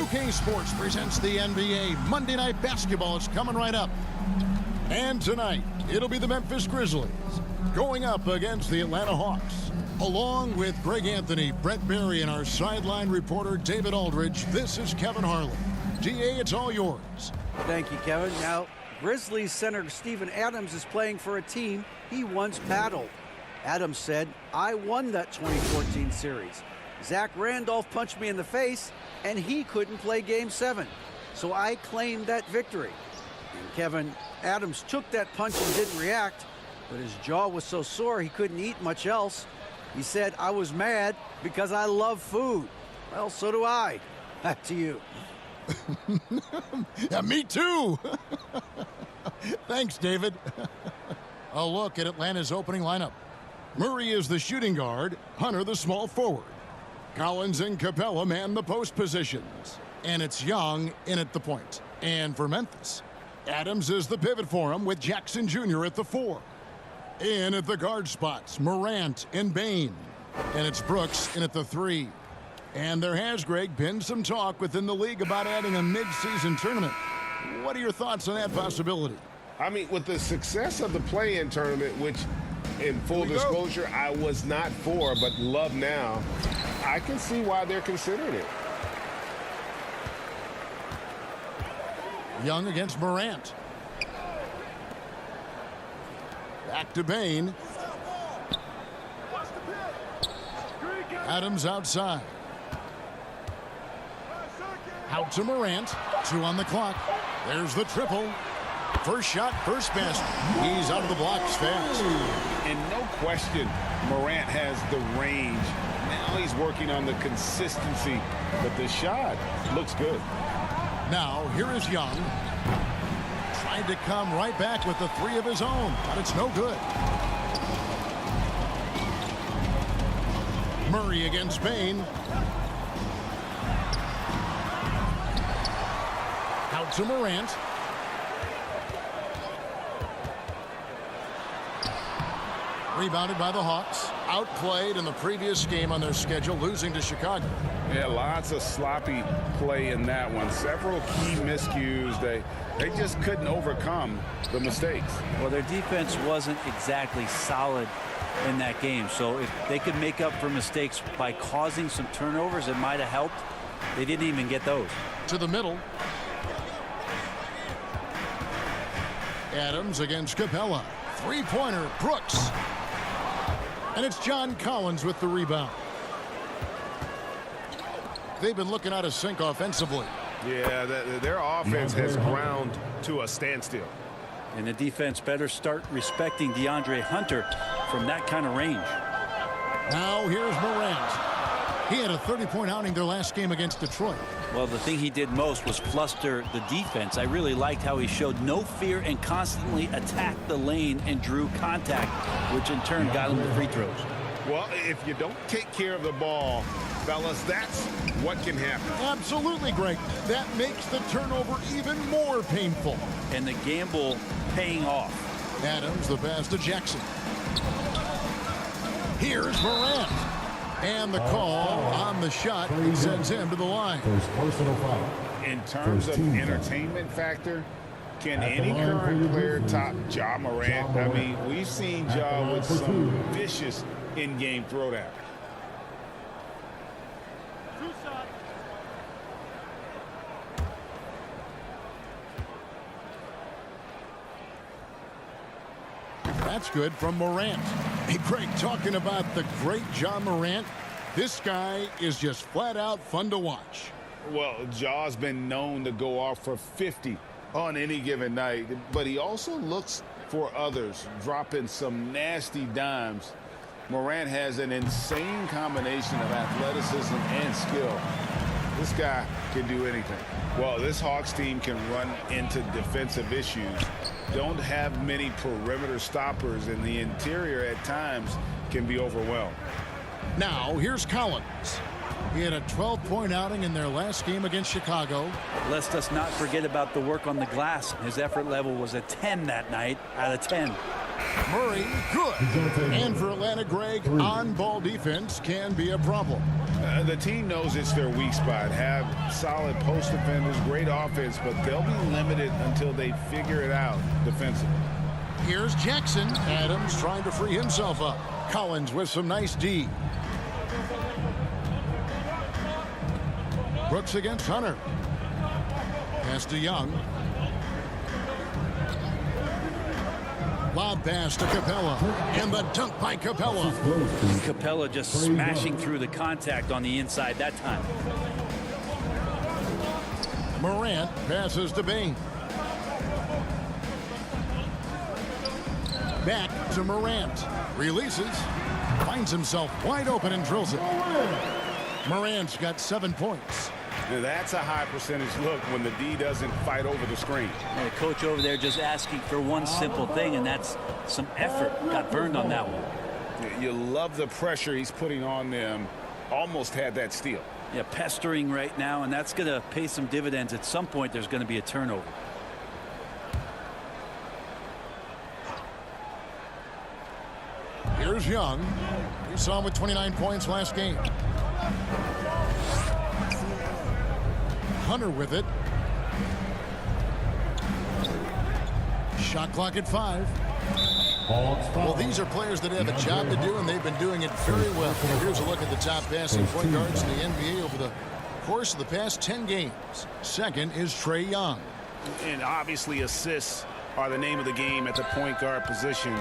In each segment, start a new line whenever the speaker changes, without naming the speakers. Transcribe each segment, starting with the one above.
2K Sports presents the NBA. Monday Night Basketball is coming right up. And tonight, it'll be the Memphis Grizzlies going up against the Atlanta Hawks. Along with Greg Anthony, Brett Berry, and our sideline reporter David Aldridge, this is Kevin Harlan. DA, it's all yours.
Thank you, Kevin. Now, Grizzlies center Steven Adams is playing for a team he once battled. Adams said, "I won that 2014 series. Zach Randolph punched me in the face, and he couldn't play Game 7. So I claimed that victory." And Kevin, Adams took that punch and didn't react, but his jaw was so sore he couldn't eat much else. He said, "I was mad because I love food." Well, so do I. Back to you.
Yeah, me too. Thanks, David. A look at Atlanta's opening lineup. Murray is the shooting guard, Hunter the small forward. Collins and Capella man the post positions. And it's Young in at the point. And for Memphis, Adams is the pivot for him with Jackson Jr. at the 4. In at the guard spots, Morant and Bane. And it's Brooks in at the 3. And there has, Greg, been some talk within the league about adding a mid-season tournament. What are your thoughts on that possibility?
I mean, with the success of the play-in tournament, which, in full disclosure, I was not for, but love now, I can see why they're considering it.
Young against Morant. Back to Bane. Adams outside. Out to Morant. 2 on the clock. There's the triple. First shot, first basket. He's out of the blocks fast.
And no question, Morant has the range. Now he's working on the consistency, but the shot looks good.
Now, here is Young. Tried to come right back with the 3 of his own, but it's no good. Murray against Bane. Out to Morant. Rebounded by the Hawks. Outplayed in the previous game on their schedule, losing to Chicago.
Yeah, lots of sloppy play in that one. Several key miscues. They just couldn't overcome the mistakes.
Well, their defense wasn't exactly solid in that game. So if they could make up for mistakes by causing some turnovers, it might have helped. They didn't even get those.
To the middle. Adams against Capella. Three-pointer, Brooks. And it's John Collins with the rebound. They've been looking out of sync offensively.
Yeah, their offense has ground to a standstill.
And the defense better start respecting DeAndre Hunter from that kind of range.
Now here's Morant. He had a 30-point outing their last game against Detroit.
Well, the thing he did most was fluster the defense. I really liked how he showed no fear and constantly attacked the lane and drew contact, which in turn got him the free throws.
Well, if you don't take care of the ball, fellas, that's what can happen.
Absolutely, Greg. That makes the turnover even more painful.
And the gamble paying off.
Adams, the pass to Jackson. Here's Morant. And the call on the shot sends him to the line.
In terms of entertainment factor, can any current player top Ja Morant? I mean, we've seen Ja with some vicious in-game throwdown.
That's good from Morant. Hey, Greg, talking about the great Ja Morant, this guy is just flat out fun to watch.
Well, Ja's been known to go off for 50 on any given night, but he also looks for others, dropping some nasty dimes. Morant has an insane combination of athleticism and skill. This guy can do anything. Well, this Hawks team can run into defensive issues. Don't have many perimeter stoppers, and the interior at times can be overwhelmed.
Now, here's Collins. He had a 12-point outing in their last game against Chicago.
Let us not forget about the work on the glass. His effort level was a 10 that night out of 10.
Murray, good. And for Atlanta, Greg, on-ball defense can be a problem.
The team knows it's their weak spot. Have solid post defenders, great offense, but they'll be limited until they figure it out defensively.
Here's Jackson. Adams trying to free himself up. Collins with some nice D. Brooks against Hunter. Pass to Young. Lob pass to Capella. And the dunk by Capella.
Capella just smashing through the contact on the inside that time.
Morant passes to Bain. Back to Morant. Releases. Finds himself wide open and drills it. Morant's got 7 points.
Now that's a high percentage look when the D doesn't fight over the screen.
And the coach over there just asking for one simple thing, and that's some effort. Got burned on that one.
You love the pressure he's putting on them. Almost had that steal.
Yeah, pestering right now, and that's going to pay some dividends. At some point, there's going to be a turnover.
Here's Young. We saw him with 29 points last game. Hunter with it. Shot clock at 5. Well, these are players that have a job to do, and they've been doing it very well. Here's a look at the top passing point guards in the NBA over the course of the past 10 games. Second is Trae Young.
And obviously assists are the name of the game at the point guard position.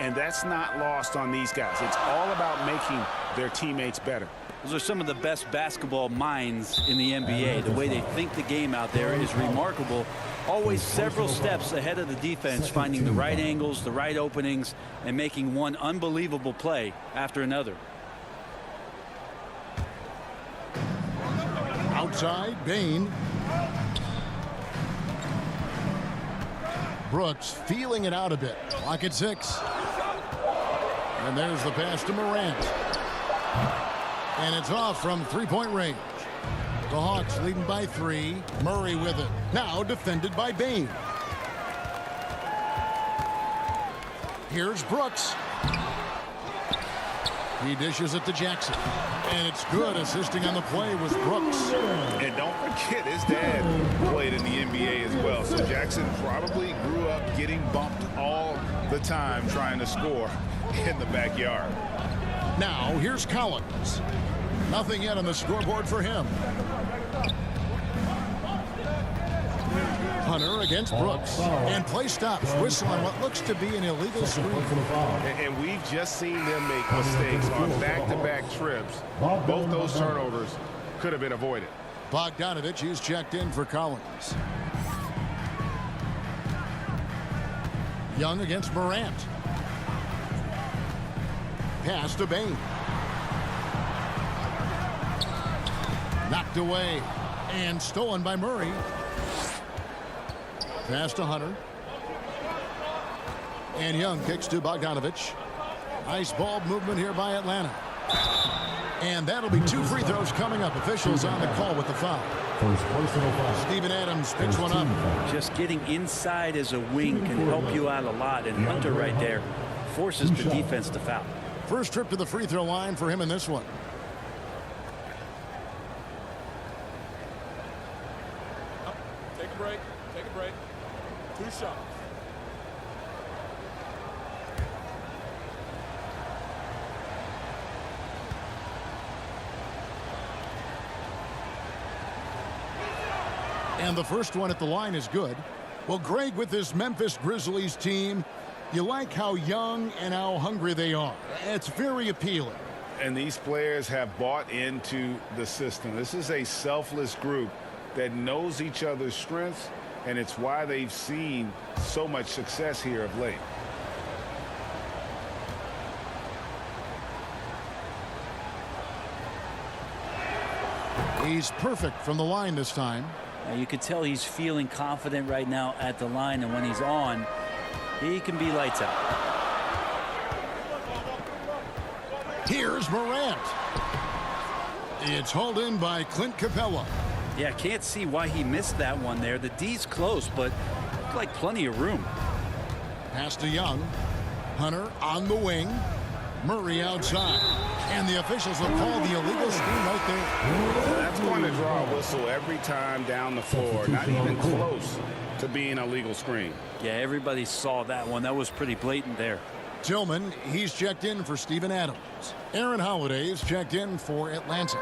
And that's not lost on these guys. It's all about making their teammates better.
Those are some of the best basketball minds in the NBA. The way they think the game out there is remarkable. Always several steps ahead of the defense, finding the right angles, the right openings, and making one unbelievable play after another.
Outside, Bain. Brooks feeling it out a bit. Clock at 6. And there's the pass to Morant. And it's off from three-point range. The Hawks leading by 3. Murray with it. Now defended by Bain. Here's Brooks. He dishes it to Jackson. And it's good. Assisting on the play was Brooks.
And don't forget, his dad played in the NBA as well. So Jackson probably grew up getting bumped all the time trying to score in the backyard.
Now here's Collins. Nothing yet on the scoreboard for him. Hunter against Brooks. And play stops. Whistle on what looks to be an illegal screen.
And we've just seen them make mistakes on back-to-back trips. Both those turnovers could have been avoided.
Bogdanovich is checked in for Collins. Young against Morant. Pass to Bain. Knocked away and stolen by Murray. Pass to Hunter. And Young kicks to Bogdanovich. Nice ball movement here by Atlanta. And that'll be 2 free throws coming up. Officials on the call with the foul. Steven Adams picks one up.
Just getting inside as a wing can help you out a lot. And Hunter right there forces the defense to foul.
First trip to the free throw line for him in this one.
Take a break. Take a break. 2 shots.
And the first one at the line is good. Well, Greg, with this Memphis Grizzlies team, you like how young and how hungry they are. It's very appealing.
And these players have bought into the system. This is a selfless group that knows each other's strengths, and it's why they've seen so much success here of late.
He's perfect from the line this time.
You can tell he's feeling confident right now at the line, and when he's on, he can be lights out.
Here's Morant. It's hauled in by Clint Capella.
Yeah, can't see why he missed that one there. The D's close, but looked like plenty of room.
Pass to Young. Hunter on the wing. Murray outside. And the officials have called the illegal screen right there.
That's going to draw a whistle every time down the floor. Not even close to being a legal screen.
Yeah, everybody saw that one. That was pretty blatant there.
Tillman, he's checked in for Steven Adams. Aaron Holiday's checked in for Atlanta.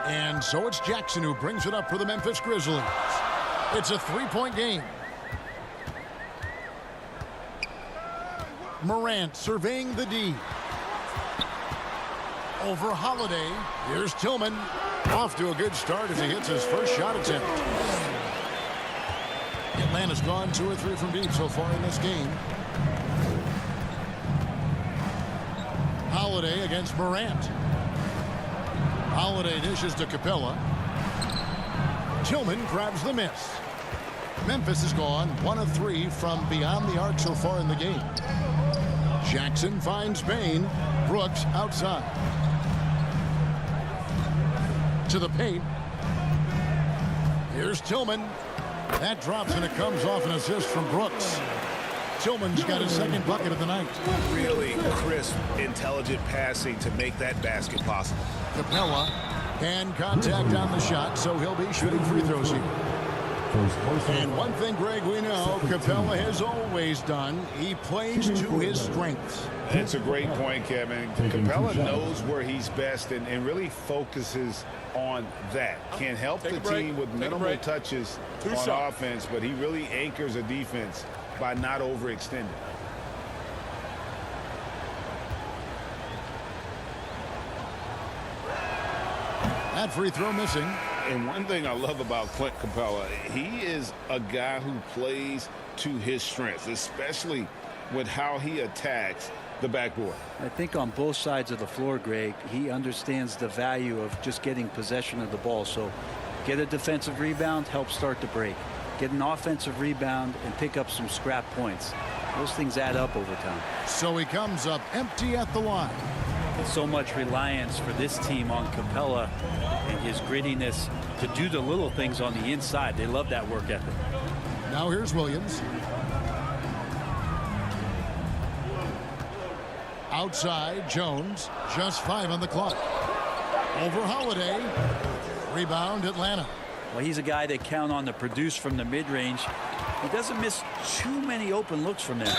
And so it's Jackson who brings it up for the Memphis Grizzlies. It's a three-point game. Morant surveying the D. Over Holiday. Here's Tillman. Off to a good start as he hits his first shot attempt. Atlanta's gone 2 or 3 from deep so far in this game. Holiday against Morant. Holiday dishes to Capella. Tillman grabs the miss. Memphis has gone 1 of 3 from beyond the arc so far in the game. Jackson finds Bain. Brooks outside. To the paint. Here's Tillman. That drops and it comes off an assist from Brooks. Tillman's got his second bucket of the night.
Really crisp, intelligent passing to make that basket possible.
Capella. And contact on the shot, so he'll be shooting free throws here. And one thing, Greg, we know Capella has always done. He plays to his strengths.
That's a great point, Kevin. Capella knows where he's best and really focuses on that. Can help the team with minimal touches on offense, but he really anchors a defense by not overextending.
That free throw missing.
And one thing I love about Clint Capella, he is a guy who plays to his strengths, especially with how he attacks the backboard.
I think on both sides of the floor, Greg, he understands the value of just getting possession of the ball. So get a defensive rebound, help start the break. Get an offensive rebound and pick up some scrap points. Those things add up over time.
So he comes up empty at the line.
So much reliance for this team on Capella and his grittiness to do the little things on the inside. They love that work ethic.
Now here's Williams. Outside, Jones. Just 5 on the clock. Over Holiday. Rebound, Atlanta.
Well, he's a guy they count on to produce from the mid-range. He doesn't miss too many open looks from there.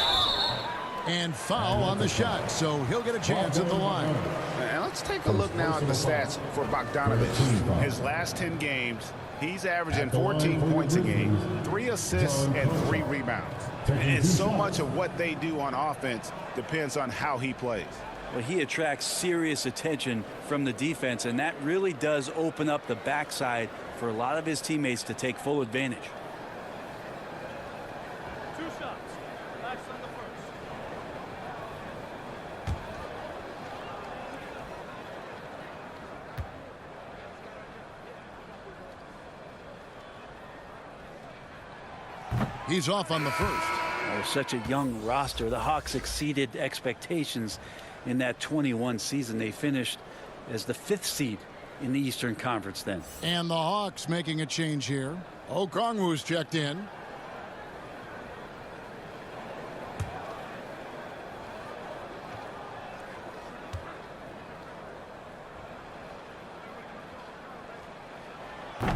And foul on the shot, so he'll get a chance at the line.
And let's take a look now at the stats for Bogdanovich. His last 10 games, he's averaging 14 points a game, 3 assists, and 3 rebounds. And so much of what they do on offense depends on how he plays.
Well, he attracts serious attention from the defense, and that really does open up the backside for a lot of his teammates to take full advantage.
2 shots. That's on the first.
He's off on the first.
Oh, such a young roster. The Hawks exceeded expectations in that 21 season. They finished as the 5th seed in the Eastern Conference then.
And the Hawks making a change here. Okongwu's checked in.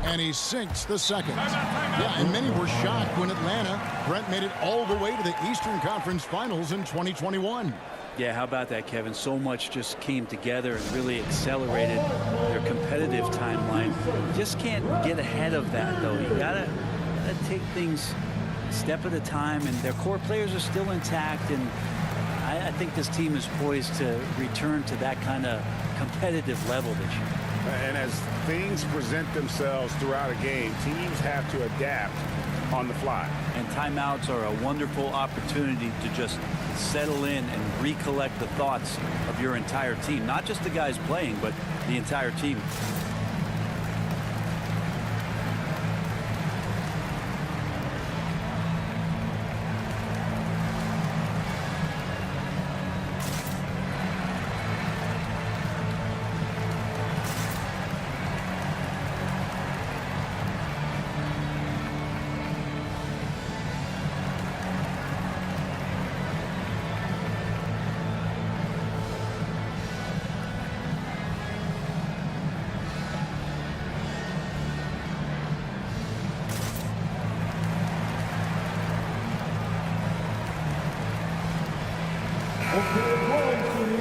And he sinks the second. Yeah, and many were shocked when Brent made it all the way to the Eastern Conference Finals in 2021.
Yeah, how about that, Kevin? So much just came together and really accelerated their competitive timeline. Just can't get ahead of that, though. You gotta take things a step at a time, and their core players are still intact, and I think this team is poised to return to that kind of competitive level this year.
And as things present themselves throughout a game, teams have to adapt on the fly.
And timeouts are a wonderful opportunity to just settle in and recollect the thoughts of your entire team. Not just the guys playing, but the entire team.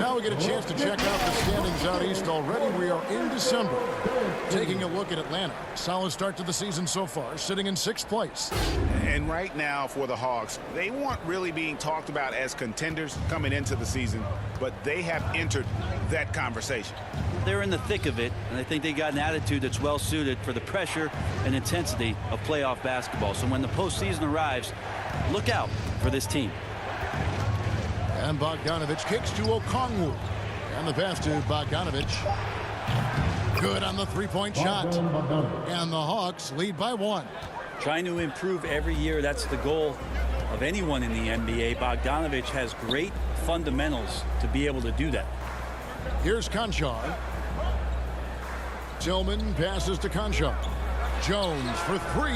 Now we get a chance to check out the standings out east. Already we are in December. Taking a look at Atlanta. Solid start to the season so far, sitting in 6th place.
And right now for the Hawks, they weren't really being talked about as contenders coming into the season, but they have entered that conversation.
They're in the thick of it, and I think they got an attitude that's well suited for the pressure and intensity of playoff basketball. So when the postseason arrives, look out for this team.
And Bogdanovich kicks to Okongwu. And the pass to Bogdanovich. Good on the three-point shot. And the Hawks lead by 1.
Trying to improve every year, that's the goal of anyone in the NBA. Bogdanovich has great fundamentals to be able to do that.
Here's Conchar. Tillman passes to Conchar. Jones for 3.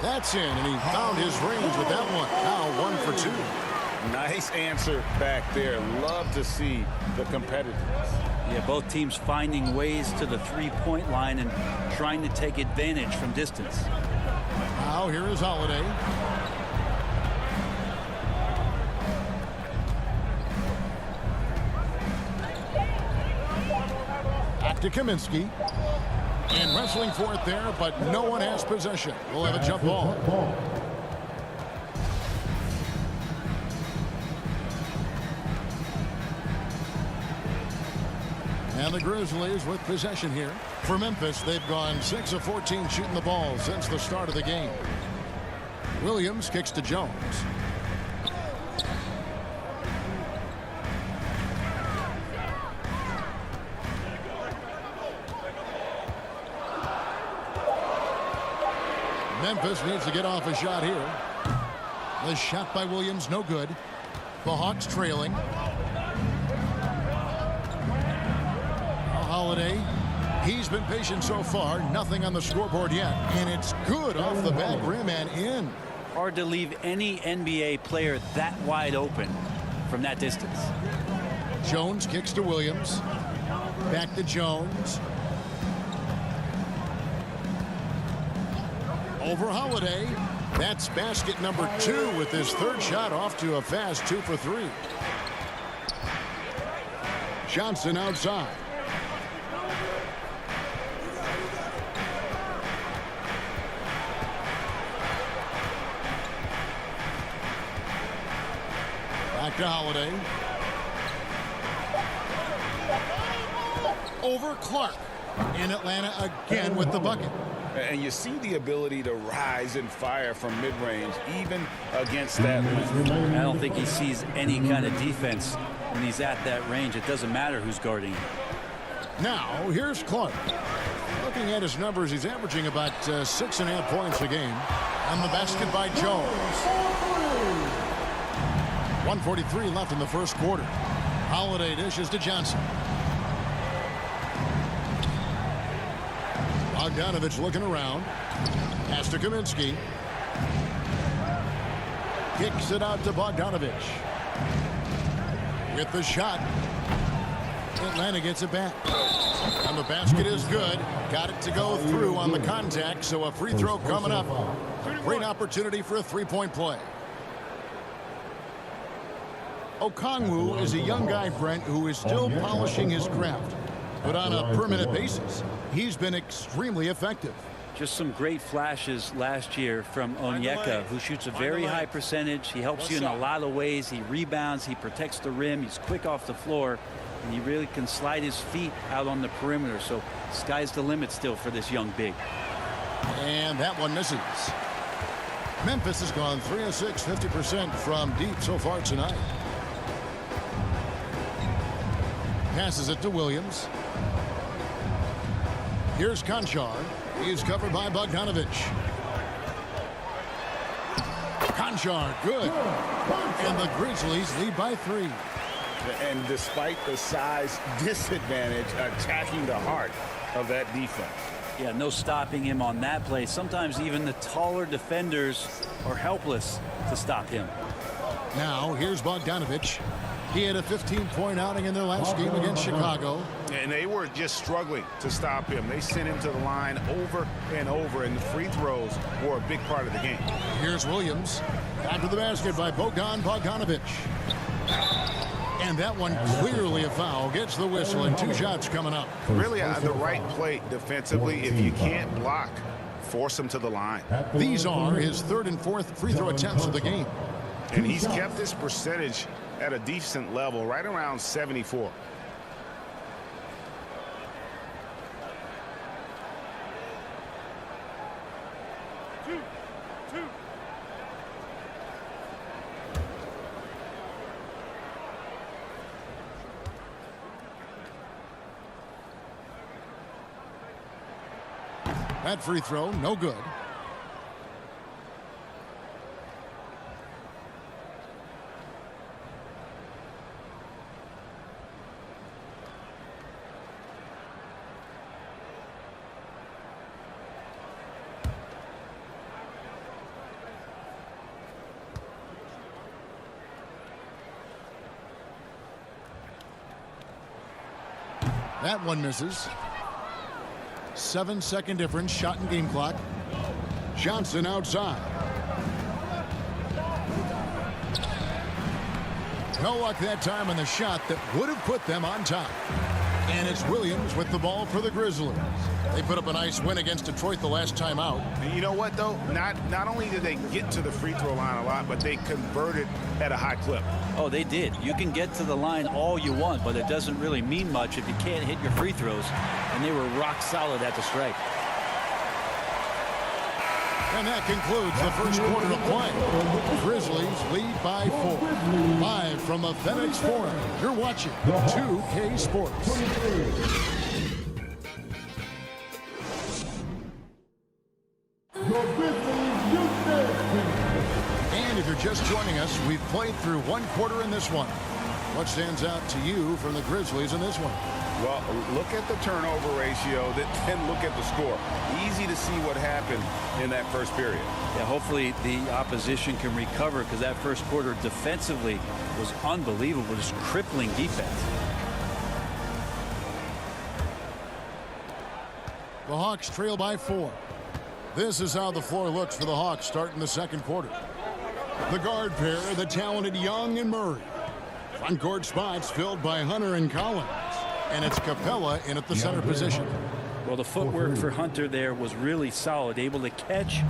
That's in, and he found his range with that one. Now 1 for 2.
Nice answer back there. Love to see the competitiveness.
Yeah, both teams finding ways to the three-point line and trying to take advantage from distance.
Now here is Holiday. Back to Kaminsky. And wrestling for it there, but no one has possession. We'll have a jump ball. And the Grizzlies with possession here. For Memphis, they've gone 6 of 14 shooting the ball since the start of the game. Williams kicks to Jones. Memphis needs to get off a shot here. The shot by Williams, no good. The Hawks trailing. Holiday, he's been patient so far. Nothing on the scoreboard yet. And it's good off the back rim and in.
Hard to leave any NBA player that wide open from that distance.
Jones kicks to Williams. Back to Jones. Over Holiday. That's basket number 2 with his 3rd shot off to a fast 2 for 3. Johnson outside. Back to Holiday. Over Clark. In Atlanta again with the bucket.
And you see the ability to rise and fire from mid-range, even against that length.
I don't think he sees any kind of defense when he's at that range. It doesn't matter who's guarding him.
Now, here's Clark. Looking at his numbers, he's averaging about 6.5 points a game. And the basket by Jones. 1:43 left in the first quarter. Holiday dishes to Johnson. Bogdanovich looking around. Pass to Kaminsky. Kicks it out to Bogdanovich. With the shot. Atlanta gets it back. And the basket is good. Got it to go through on the contact, so a free throw coming up. Great opportunity for a three-point play. Okongwu is a young guy, Brent, who is still polishing his craft. But on a permanent basis, he's been extremely effective.
Just some great flashes last year from Onyeka, who shoots a very high percentage. He helps you in a lot of ways. He rebounds, he protects the rim, he's quick off the floor, and he really can slide his feet out on the perimeter. So sky's the limit still for this young big.
And that one misses. Memphis has gone 3 of 6, 50% from deep so far tonight. Passes it to Williams. Here's Conchar. He's covered by Bogdanovich. Conchar, good. And the Grizzlies lead by 3.
And despite the size disadvantage, attacking the heart of that defense.
Yeah, no stopping him on that play. Sometimes even the taller defenders are helpless to stop him.
Now, here's Bogdanovich. He had a 15-point outing in their last game against Chicago.
And they were just struggling to stop him. They sent him to the line over and over, and the free throws were a big part of the game.
Here's Williams. Back to the basket by Bogdanovich. And that one clearly a foul. Gets the whistle and 2 shots coming up.
Really the right play defensively. If you can't block, force him to the line.
These are his 3rd and 4th free throw attempts of the game.
And he's kept this percentage at a decent level, right around 74.
That free throw, no good. That one misses. 7-second difference, shot and game clock. Johnson outside. No luck that time on the shot that would have put them on top. And it's Williams with the ball for the Grizzlies. They put up a nice win against Detroit the last time out.
And you know what, though? Not only did they get to the free throw line a lot, but they converted at a high clip.
Oh, they did. You can get to the line all you want, but it doesn't really mean much if you can't hit your free throws. And they were rock solid at the stripe.
And that concludes the first quarter of play. Grizzlies lead by 4. Live from the FedEx Forum, you're watching 2K Sports. And if you're just joining us, we've played through 1 quarter in this one. What stands out to you from the Grizzlies in this one?
Well, look at the turnover ratio, then look at the score. Easy to see what happened in that first period.
Yeah, hopefully the opposition can recover, because that first quarter defensively was unbelievable, just crippling defense.
The Hawks trail by 4. This is how the floor looks for the Hawks starting the second quarter. The guard pair, the talented Young and Murray. Front court spots filled by Hunter and Collins. And it's Capella in at the center position.
Well, the footwork for Hunter there was really solid, able to catch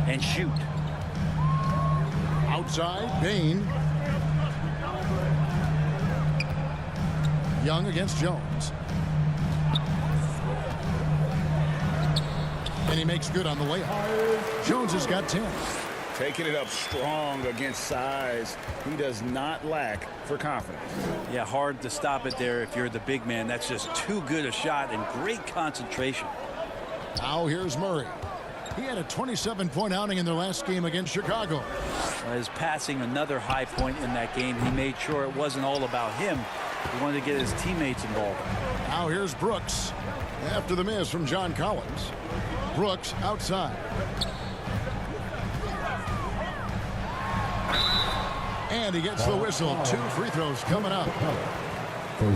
and shoot.
Outside, Bain. Young against Jones. And he makes good on the layup. Jones has got 10.
Taking it up strong against size. He does not lack for confidence.
Yeah, hard to stop it there if you're the big man. That's just too good a shot and great concentration.
Now here's Murray. He had a 27-point outing in their last game against Chicago.
His passing, another high point in that game. He made sure it wasn't all about him. He wanted to get his teammates involved.
Now here's Brooks. After the miss from John Collins. Brooks outside. And he gets the whistle. 2 free throws coming up.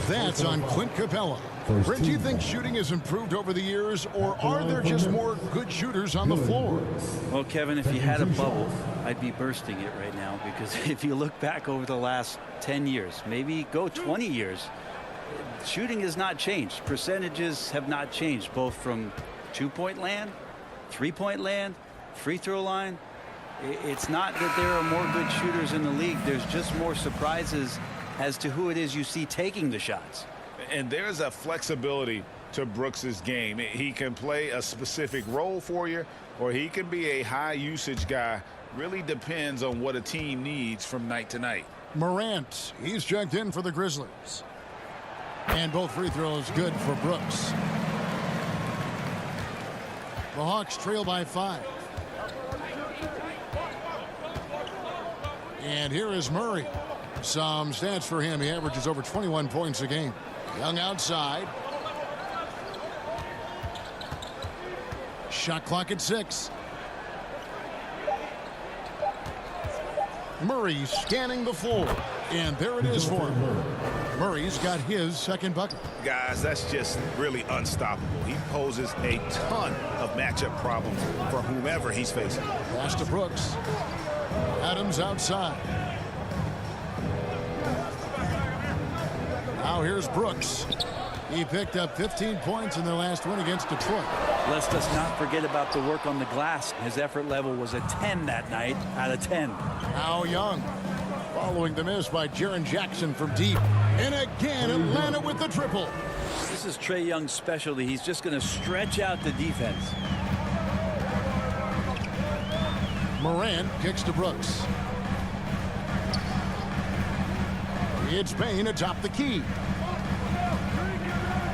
That's on Clint Capella. Brent, do you think shooting has improved over the years, or are there just more good shooters on the floor?
Well, Kevin, if you had a bubble, I'd be bursting it right now, because if you look back over the last 10 years, maybe go 20 years, shooting has not changed. Percentages have not changed, both from 2-point land, 3-point land, free throw line. It's not that there are more good shooters in the league. There's just more surprises as to who it is you see taking the shots.
And there's a flexibility to Brooks's game. He can play a specific role for you, or he can be a high usage guy. Really depends on what a team needs from night to night.
Morant, he's checked in for the Grizzlies. And both free throws good for Brooks. The Hawks trail by 5. And here is Murray. Some stats for him. He averages over 21 points a game. Young outside. Shot clock at 6. Murray scanning the floor. And there it is for him. Murray's got his second bucket.
Guys, that's just really unstoppable. He poses a ton of matchup problems for whomever he's facing.
Pass to Brooks. Adams outside. Now here's Brooks. He picked up 15 points in their last win against Detroit.
Let's just not forget about the work on the glass. His effort level was a 10 that night out of 10.
Now Young. Following the miss by Jaren Jackson from deep. And again, Atlanta with the triple.
This is Trae Young's specialty. He's just going to stretch out the defense.
Morant kicks to Brooks. It's Bane atop the key.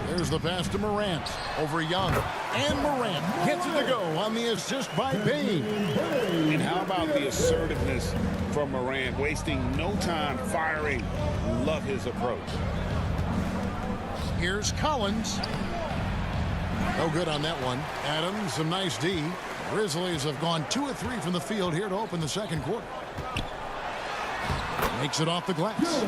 There's the pass to Morant over Young. And Morant gets it to go on the assist by Bane.
And how about the assertiveness from Morant, wasting no time firing. Love his approach.
Here's Collins. No good on that one. Adams, some nice D. Grizzlies have gone 2 of 3 from the field here to open the second quarter. Makes it off the glass.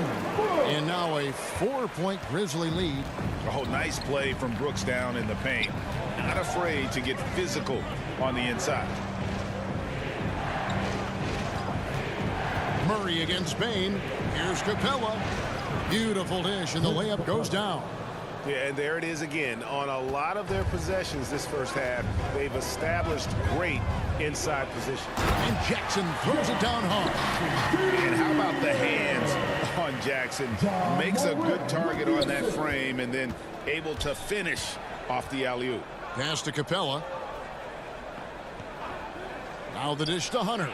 And now a 4-point Grizzly lead.
Oh, nice play from Brooks down in the paint. Not afraid to get physical on the inside.
Murray against Bane. Here's Capella. Beautiful dish, and the layup goes down.
Yeah, and there it is again. On a lot of their possessions this first half, they've established great inside position.
And Jackson throws it down hard.
And how about the hands on Jackson? Makes a good target on that frame and then able to finish off the alley-oop.
Pass to Capella. Now the dish to Hunter.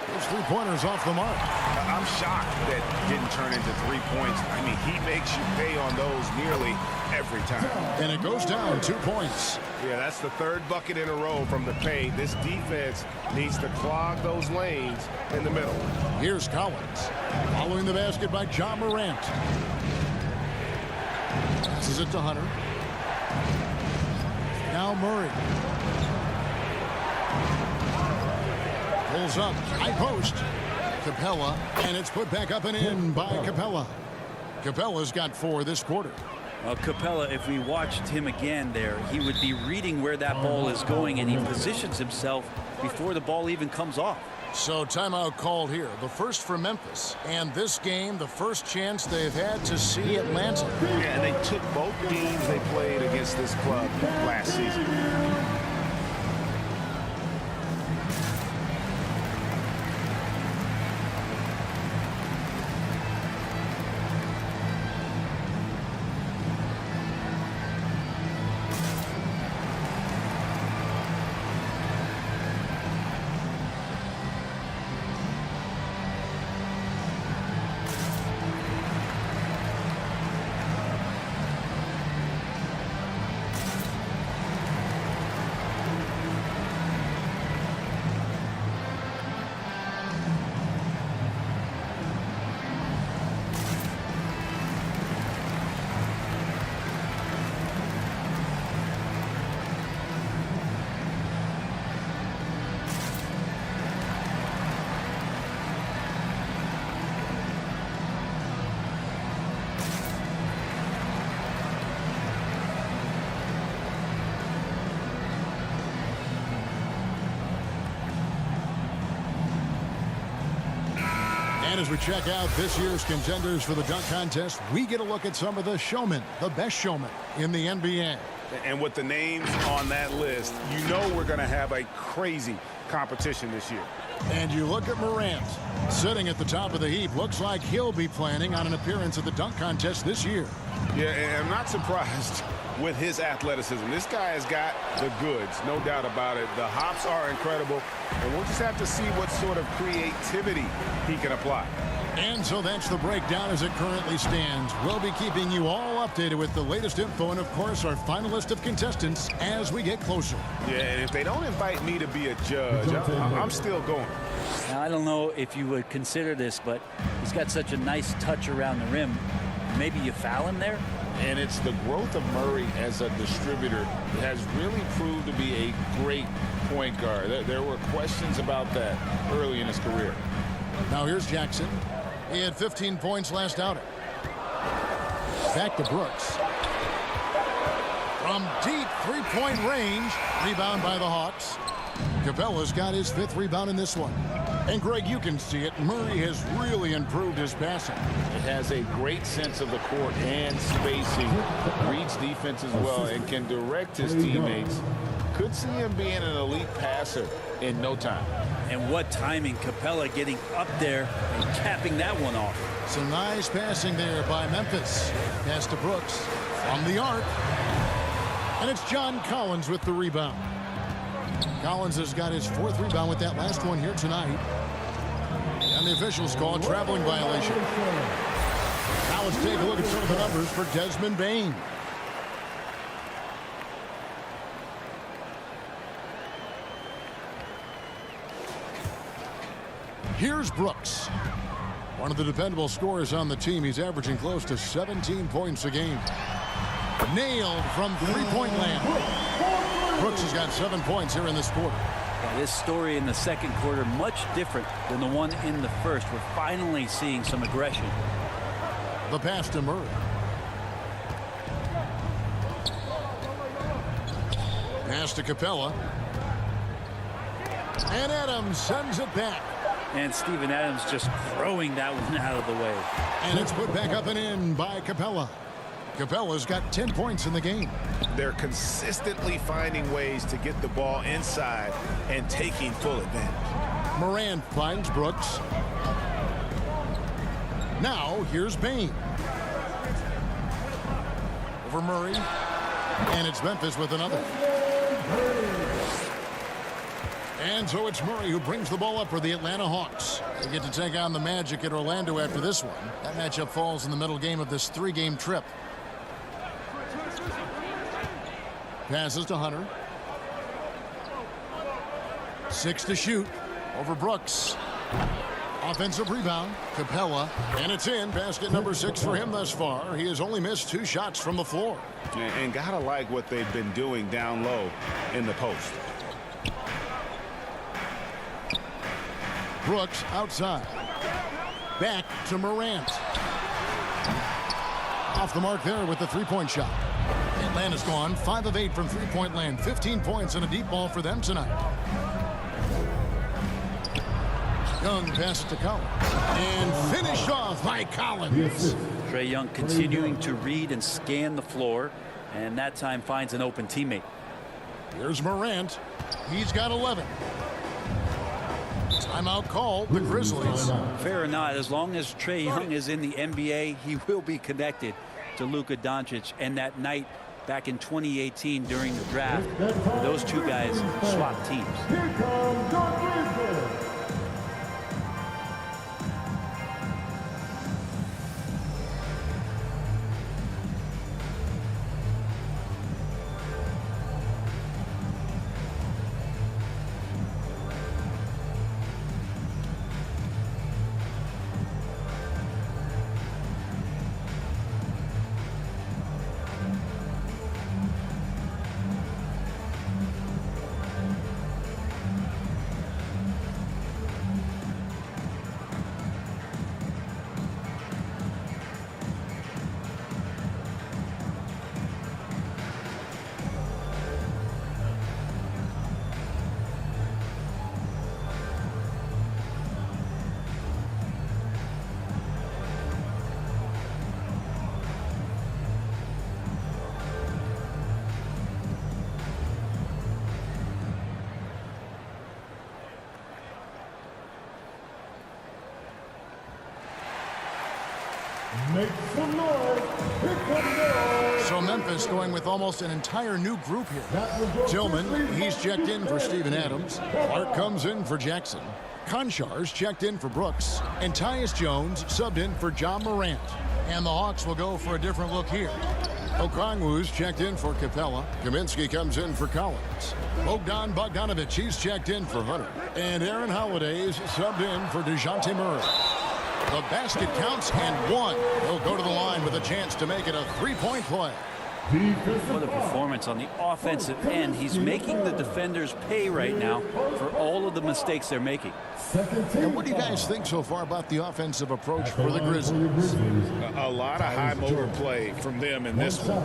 Those 3-pointers off the mark.
I'm shocked that didn't turn into 3 points. I mean, he makes you pay on those nearly every time.
And it goes down 2 points.
Yeah, that's the third bucket in a row from the paint. This defense needs to clog those lanes in the middle.
Here's Collins. Following the basket by John Morant. Passes it to Hunter. Now Murray. Pulls up. High post. Capella. And it's put back up and in by Capella. Capella's got 4 this quarter.
Well, Capella, if we watched him again there, he would be reading where that ball is going, and he positions himself before the ball even comes off.
So timeout called here. The first for Memphis. And this game, the first chance they've had to see Atlanta.
Yeah, and they took both games they played against this club last season.
And as we check out this year's contenders for the dunk contest, we get a look at some of the showmen, the best showmen in the NBA.
And with the names on that list, you know we're going to have a crazy competition this year.
And you look at Morant, sitting at the top of the heap. Looks like he'll be planning on an appearance at the dunk contest this year.
Yeah, and I'm not surprised with his athleticism. This guy has got the goods, no doubt about it. The hops are incredible, and we'll just have to see what sort of creativity he can apply.
And so that's the breakdown as it currently stands. We'll be keeping you all updated with the latest info and, of course, our final list of contestants as we get closer.
Yeah, and if they don't invite me to be a judge, I'm still going.
Now, I don't know if you would consider this, but he's got such a nice touch around the rim. Maybe you foul him there?
And it's the growth of Murray as a distributor that has really proved to be a great point guard. There were questions about that early in his career.
Now here's Jackson. He had 15 points last outing. Back to Brooks. From deep 3-point range. Rebound by the Hawks. Capella's got his 5th rebound in this one. And Greg, you can see it. Murray has really improved his passing.
It has a great sense of the court and spacing. Reads defense as well and can direct his teammates. Could see him being an elite passer in no time.
And what timing. Capella getting up there and capping that one off.
Some nice passing there by Memphis. Pass to Brooks from the arc. And it's John Collins with the rebound. Collins has got his 4th rebound with that last one here tonight. And the officials call a traveling violation. Now let's take a look at some of the numbers for Desmond Bane. Here's Brooks. One of the dependable scorers on the team. He's averaging close to 17 points a game. Nailed from three-point land. Brooks has got 7 points here in this quarter.
Yeah, this story in the second quarter much different than the one in the first. We're finally seeing some aggression.
The pass to Murray. Pass to Capella. And Adams sends it back.
And Steven Adams just throwing that one out of the way.
And it's put back up and in by Capella. Capella's got 10 points in the game.
They're consistently finding ways to get the ball inside and taking full advantage.
Moran finds Brooks. Now here's Bane. Over Murray. And it's Memphis with another. And so it's Murray who brings the ball up for the Atlanta Hawks. They get to take on the Magic at Orlando after this one. That matchup falls in the middle game of this 3-game trip. Passes to Hunter. 6 to shoot. Over Brooks. Offensive rebound. Capella. And it's in. Basket number 6 for him thus far. He has only missed 2 shots from the floor.
And gotta like what they've been doing down low in the post.
Brooks outside. Back to Morant. Off the mark there with the 3-point shot. Atlanta's gone 5 of 8 from 3-point land. 15 points and a deep ball for them tonight. Young passes to Collins. And finished off by Collins.
Trae Young continuing to read and scan the floor. And that time finds an open teammate.
Here's Morant. He's got 11. Timeout call, the Grizzlies.
Fair or not, as long as Trae Young is in the NBA, he will be connected to Luka Doncic. And that night back in 2018 during the draft, those two guys swapped teams.
Here comes your Grizzlies. Make some noise. Here comes noise.
So Memphis going with almost an entire new group here. Tillman, he's checked in for Steven Adams. Clark comes in for Jackson. Konchar's checked in for Brooks. And Tyus Jones subbed in for John Morant. And the Hawks will go for a different look here. Okongwu's checked in for Capella. Kaminsky comes in for Collins. Bogdan Bogdanovic, he's checked in for Hunter. And Aaron Holiday's subbed in for DeJounte Murray. The basket counts and one. He'll go to the line with a chance to make it a three-point play.
What a performance on the offensive end. He's making the defenders pay right now for all of the mistakes they're making.
And what do you guys think so far about the offensive approach for the Grizzlies?
A lot of high motor play from them in this one,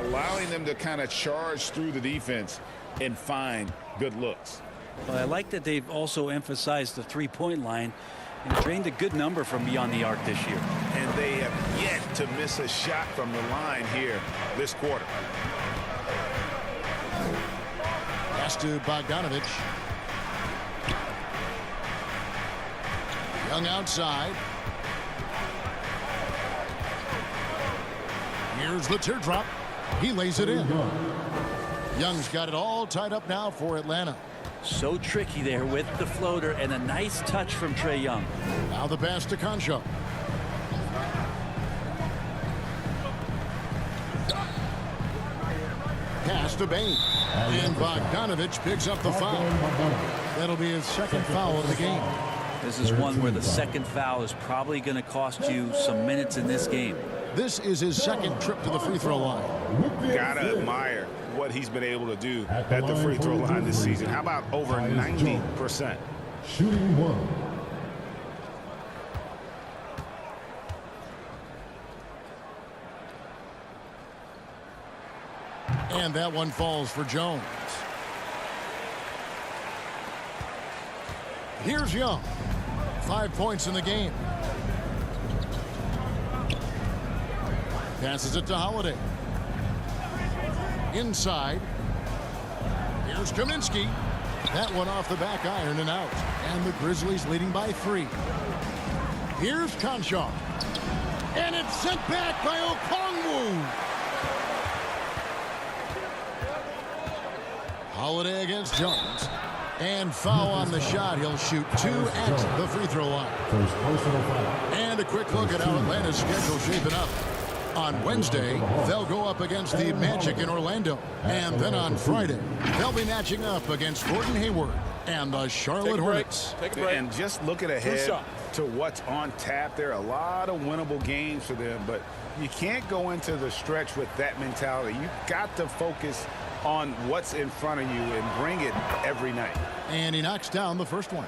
allowing them to kind of charge through the defense and find good looks.
Well, I like that they've also emphasized the three-point line and drained a good number from beyond the arc this year.
And they have yet to miss a shot from the line here this quarter.
Pass to Bogdanovich. Young outside. Here's the teardrop. He lays it in. Young's got it all tied up now for Atlanta.
So tricky there with the floater and a nice touch from Trae Young.
Now the pass to Concho. Pass to Bain. And Bogdanovich picks up the foul. That'll be his second foul of the game.
This is one where the second foul is probably going to cost you some minutes in this game.
This is his second trip to the free throw line.
Gotta admire what he's been able to do at the free throw line this season. How about over 90%?
Shooting one.
And that one falls for Jones. Here's Young. 5 points in the game. Passes it to Holiday. Inside. Here's Kaminsky. That one off the back iron and out. And the Grizzlies leading by 3. Here's Concho. And it's sent back by Okongwu. Holiday against Jones. And foul on the shot. He'll shoot 2 at the free throw line.
First personal foul.
And a quick look at how Atlanta's schedule shaping up. On Wednesday, they'll go up against the Magic in Orlando. And then on Friday, they'll be matching up against Gordon Hayward and the Charlotte Hornets.
Take a break.
And just looking ahead to what's on tap, there are a lot of winnable games for them, but you can't go into the stretch with that mentality. You've got to focus on what's in front of you and bring it every night.
And he knocks down the first one.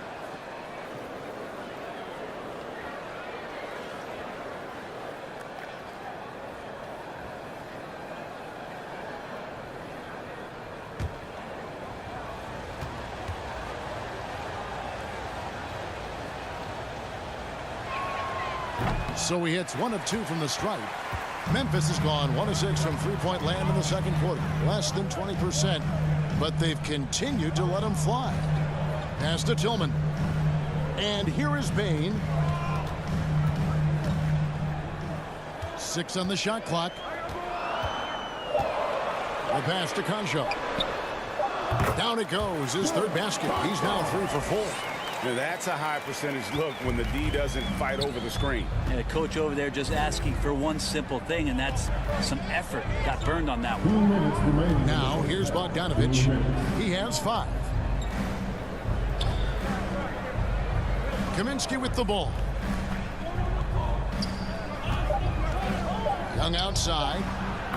So he hits 1 of 2 from the stripe. Memphis has gone 1 of 6 from three-point land in the second quarter. Less than 20%. But they've continued to let him fly. Pass to Tillman. And here is Bain. 6 on the shot clock. The pass to Concho. Down it goes. His third basket. He's now 3 for 4.
Now that's a high percentage look when the D doesn't fight over the screen.
And a coach over there just asking for one simple thing, and that's some effort. Got burned on that
2
one.
minutes remaining.
Now here's Bogdanovich. He has 5. Kaminsky with the ball. Young outside.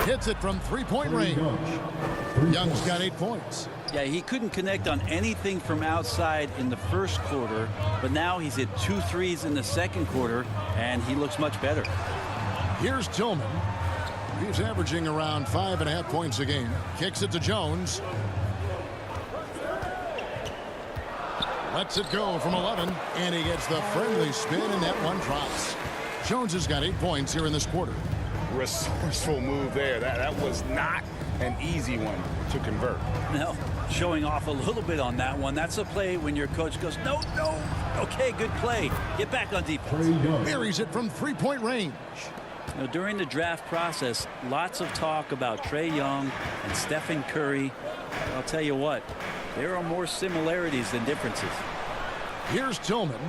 Hits it from three-point range. Young's got 8 points.
Yeah, he couldn't connect on anything from outside in the first quarter, but now he's hit 2 threes in the second quarter, and he looks much better.
Here's Tillman. He's averaging around 5.5 points a game. Kicks it to Jones. Lets it go from 11, and he gets the friendly spin, and that one drops. Jones has got 8 points here in this quarter.
Resourceful move there. That was not an easy one to convert.
No, showing off a little bit on that one. That's a play when your coach goes, no, no. Okay, good play. Get back on defense.
Buries it from three-point range.
You know, during the draft process, lots of talk about Trae Young and Stephen Curry. I'll tell you what, there are more similarities than differences.
Here's Tillman.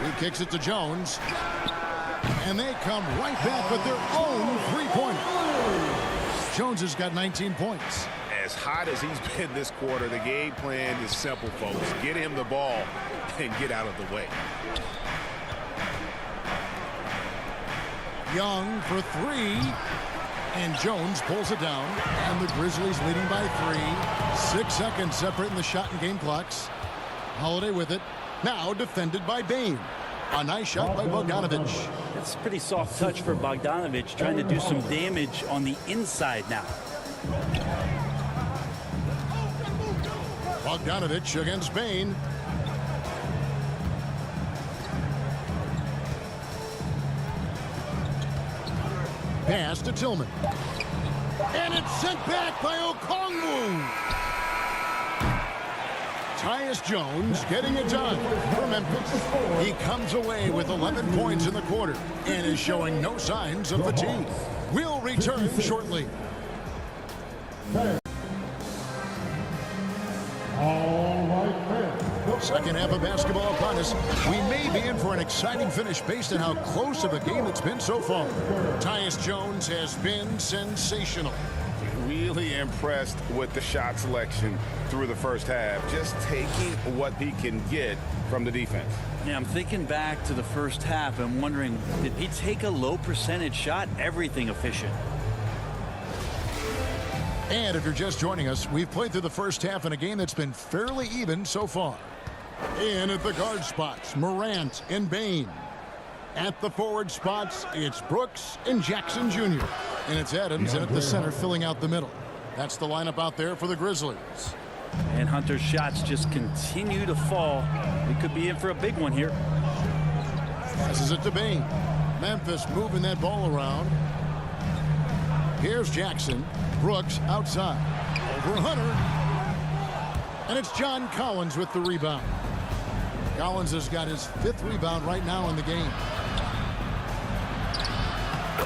He kicks it to Jones. And they come right back with their own three-pointer. Jones has got 19 points.
As hot as he's been this quarter, the game plan is simple, folks. Get him the ball and get out of the way.
Young for 3. And Jones pulls it down. And the Grizzlies leading by 3. 6 seconds separating the shot and game clocks. Holiday with it. Now defended by Bain. A nice shot by Bogdanovich.
That's a pretty soft touch for Bogdanovich, trying to do some damage on the inside now.
Bogdanovich against Bain. Pass to Tillman. And it's sent back by Okongwu. Tyus Jones getting it done for Memphis. He comes away with 11 points in the quarter and is showing no signs of fatigue. We'll return shortly. Second half of basketball upon us. We may be in for an exciting finish based on how close of a game it's been so far. Tyus Jones has been sensational.
Really impressed with the shot selection through the first half. Just taking what he can get from the defense.
Yeah, I'm thinking back to the first half and wondering, did he take a low percentage shot? Everything efficient.
And if you're just joining us, we've played through the first half in a game that's been fairly even so far. In at the guard spots, Morant and Bain. At the forward spots, it's Brooks and Jackson Jr. And it's Adams in at the center filling out the middle. That's the lineup out there for the Grizzlies.
And Hunter's shots just continue to fall. We could be in for a big one here.
Passes it to Bain. Memphis moving that ball around. Here's Jackson. Brooks outside. Over Hunter. And it's John Collins with the rebound. Collins has got his 5th rebound right now in the game.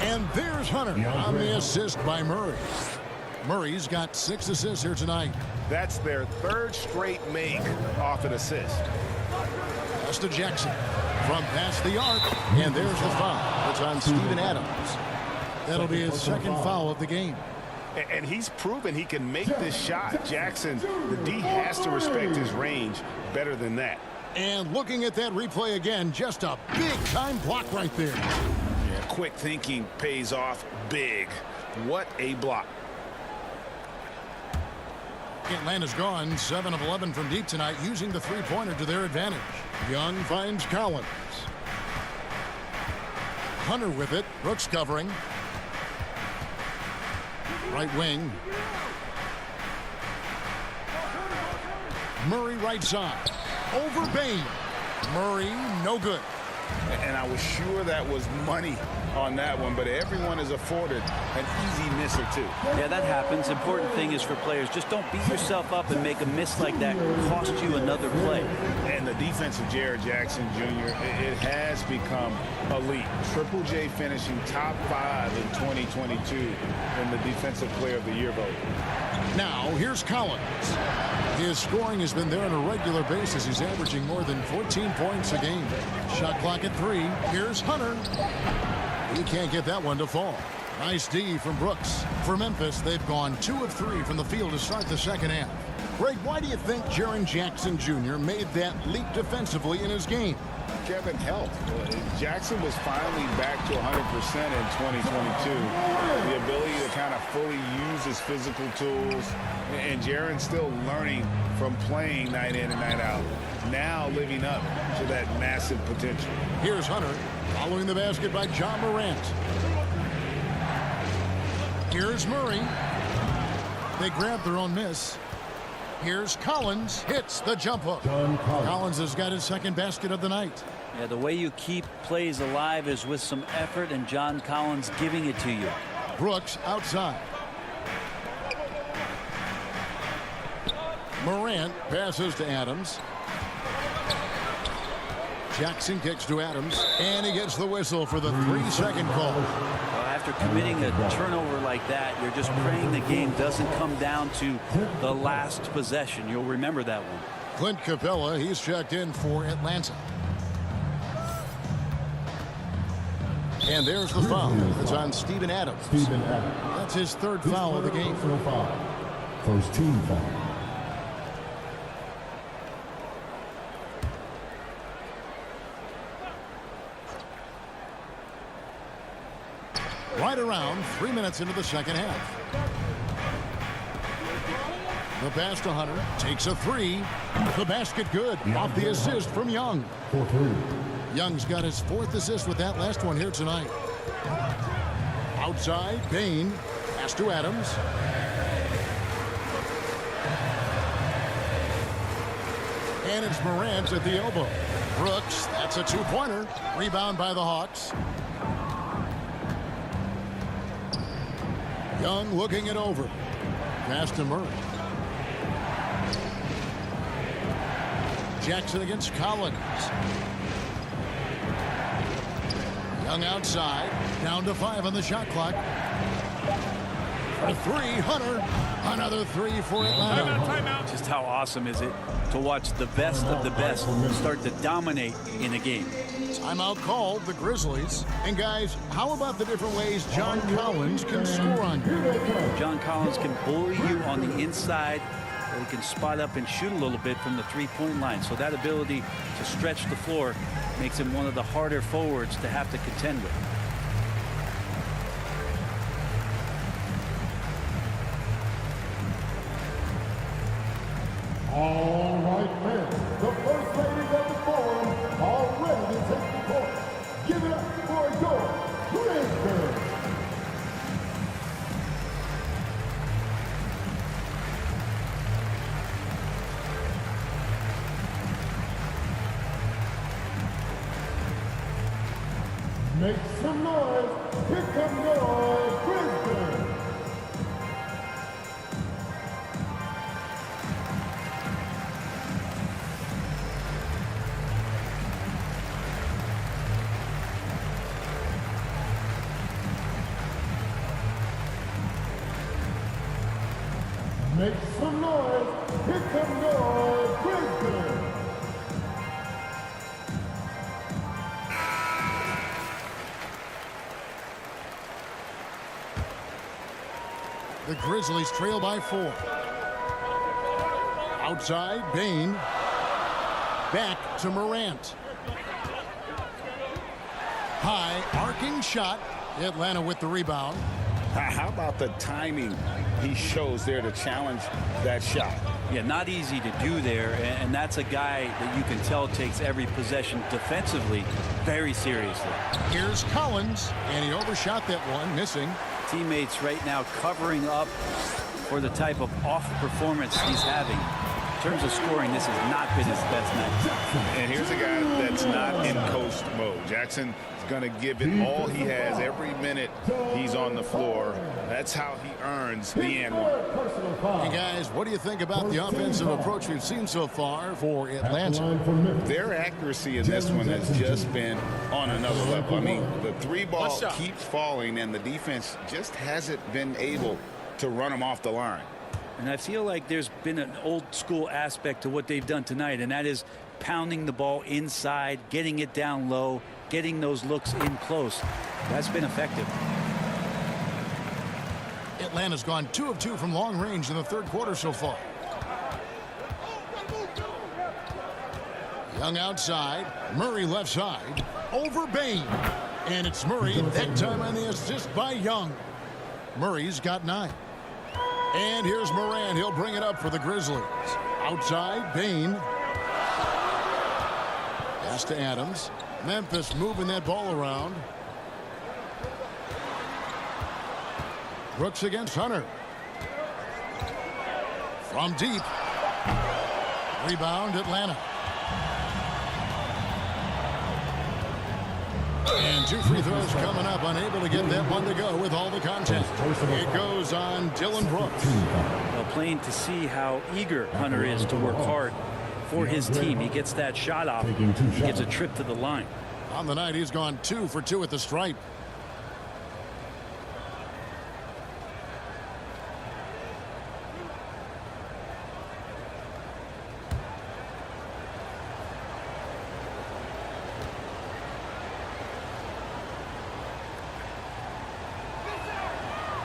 And there's Hunter on the assist by Murray. Murray's got 6 assists here tonight.
That's their 3rd straight make off an assist.
Pass to Jackson from past the arc. And there's the foul. It's on Steven Adams. That'll be his 2nd foul of the game.
And he's proven he can make this shot. Jackson, the D has to respect his range better than that.
And looking at that replay again, just a big-time block right there.
Yeah, quick thinking pays off big. What a block.
Atlanta's gone 7 of 11 from deep tonight, using the three-pointer to their advantage. Young finds Collins. Hunter with it. Brooks covering. Right wing. Murray right side. Over Bain. Murray, no good.
And I was sure that was money on that one, but everyone is afforded an easy miss or two.
Yeah, that happens. Important thing is for players, just don't beat yourself up and make a miss like that cost you another play.
And the defense of Jared Jackson Jr., it has become elite. Triple J finishing top 5 in 2022 in the Defensive Player of the Year vote.
Now, here's Collins. His scoring has been there on a regular basis. He's averaging more than 14 points a game. Shot clock at 3. Here's Hunter. He can't get that one to fall. Nice D from Brooks. For Memphis, they've gone 2 of 3 from the field to start the second half. Greg, why do you think Jaren Jackson Jr. made that leap defensively in his game?
Kevin helped. Jackson was finally back to 100% in 2022. The ability to kind of fully use his physical tools. And Jaren's still learning from playing night in and night out. Now living up to that massive potential.
Here's Hunter following the basket by John Morant. Here's Murray. They grab their own miss. Here's Collins. Hits the jump hook. Collins has got his 2nd basket of the night.
Yeah, the way you keep plays alive is with some effort, and John Collins giving it to you.
Brooks outside. Morant passes to Adams. Jackson kicks to Adams, and he gets the whistle for the 3-second call.
After committing a turnover like that, you're just praying the game doesn't come down to the last possession. You'll remember that one.
Clint Capella, he's checked in for Atlanta. And there's the foul. It's on Steven Adams. That's his 3rd foul of the game.
First team foul.
Right around 3 minutes into the second half. The pass to Hunter. Takes a 3. The basket good. Off the assist from Young. Young's got his 4th assist with that last one here tonight. Outside, Bain. Pass to Adams. And it's Morant at the elbow. Brooks, that's a two-pointer. Rebound by the Hawks. Young looking it over. Pass to Murray. Jackson against Collins. Young outside. Down to 5 on the shot clock. For 3, Hunter. Another 3 for Atlanta.
Timeout.
Just how awesome is it to watch the best of the best start to dominate in a game?
Timeout called, the Grizzlies. And guys, how about the different ways John Collins can score on you?
John Collins can bully you on the inside, or he can spot up and shoot a little bit from the three-point line. So that ability to stretch the floor makes him one of the harder forwards to have to contend with.
All right, men. The first ladies of the forum are ready to take the court. Give it up for your Grizzlies. Make some noise. Here come your Grizzlies. Make some noise. Here come your Grizzlies.
The Grizzlies trail by 4. Outside, Bain. Back to Morant. High, arcing shot. Atlanta with the rebound.
How about the timing he shows there to challenge that shot?
Yeah, not easy to do there, and that's a guy that you can tell takes every possession defensively very seriously.
Here's Collins, and he overshot that one, missing.
Teammates right now covering up for the type of off performance he's having. In terms of scoring, this has not been his best night.
And here's a guy that's not in coast mode. Jackson is going to give it all he has every minute he's on the floor. That's how he earns the and one.
Hey guys, what do you think about the offensive approach we've seen so far for Atlanta?
Their accuracy in this one has just been on another level. I mean, the three ball keeps falling, and the defense just hasn't been able to run them off the line.
And I feel like there's been an old school aspect to what they've done tonight, and that is pounding the ball inside, getting it down low, getting those looks in close. That's been effective.
Atlanta's gone 2 of 2 from long range in the third quarter so far. Young outside, Murray left side, over Bain. And it's Murray, that time on the assist by Young. Murray's got 9. And here's Morant. He'll bring it up for the Grizzlies. Outside, Bain. Pass to Adams. Memphis moving that ball around. Brooks against Hunter. From deep. Rebound, Atlanta. And 2 free throws coming up. Unable to get that one to go with all the contact. It goes on Dylan Brooks.
Well, plain to see how eager Hunter is to work hard for his team. He gets that shot off. He gets a trip to the line.
On the night, he's gone 2 for 2 at the stripe.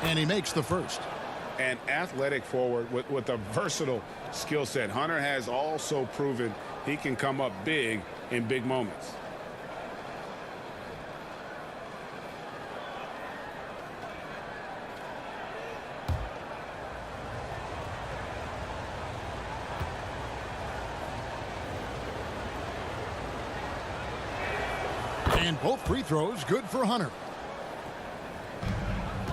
And he makes the first.
An athletic forward with a versatile skill set. Hunter has also proven he can come up big in big moments.
And both free throws good for Hunter.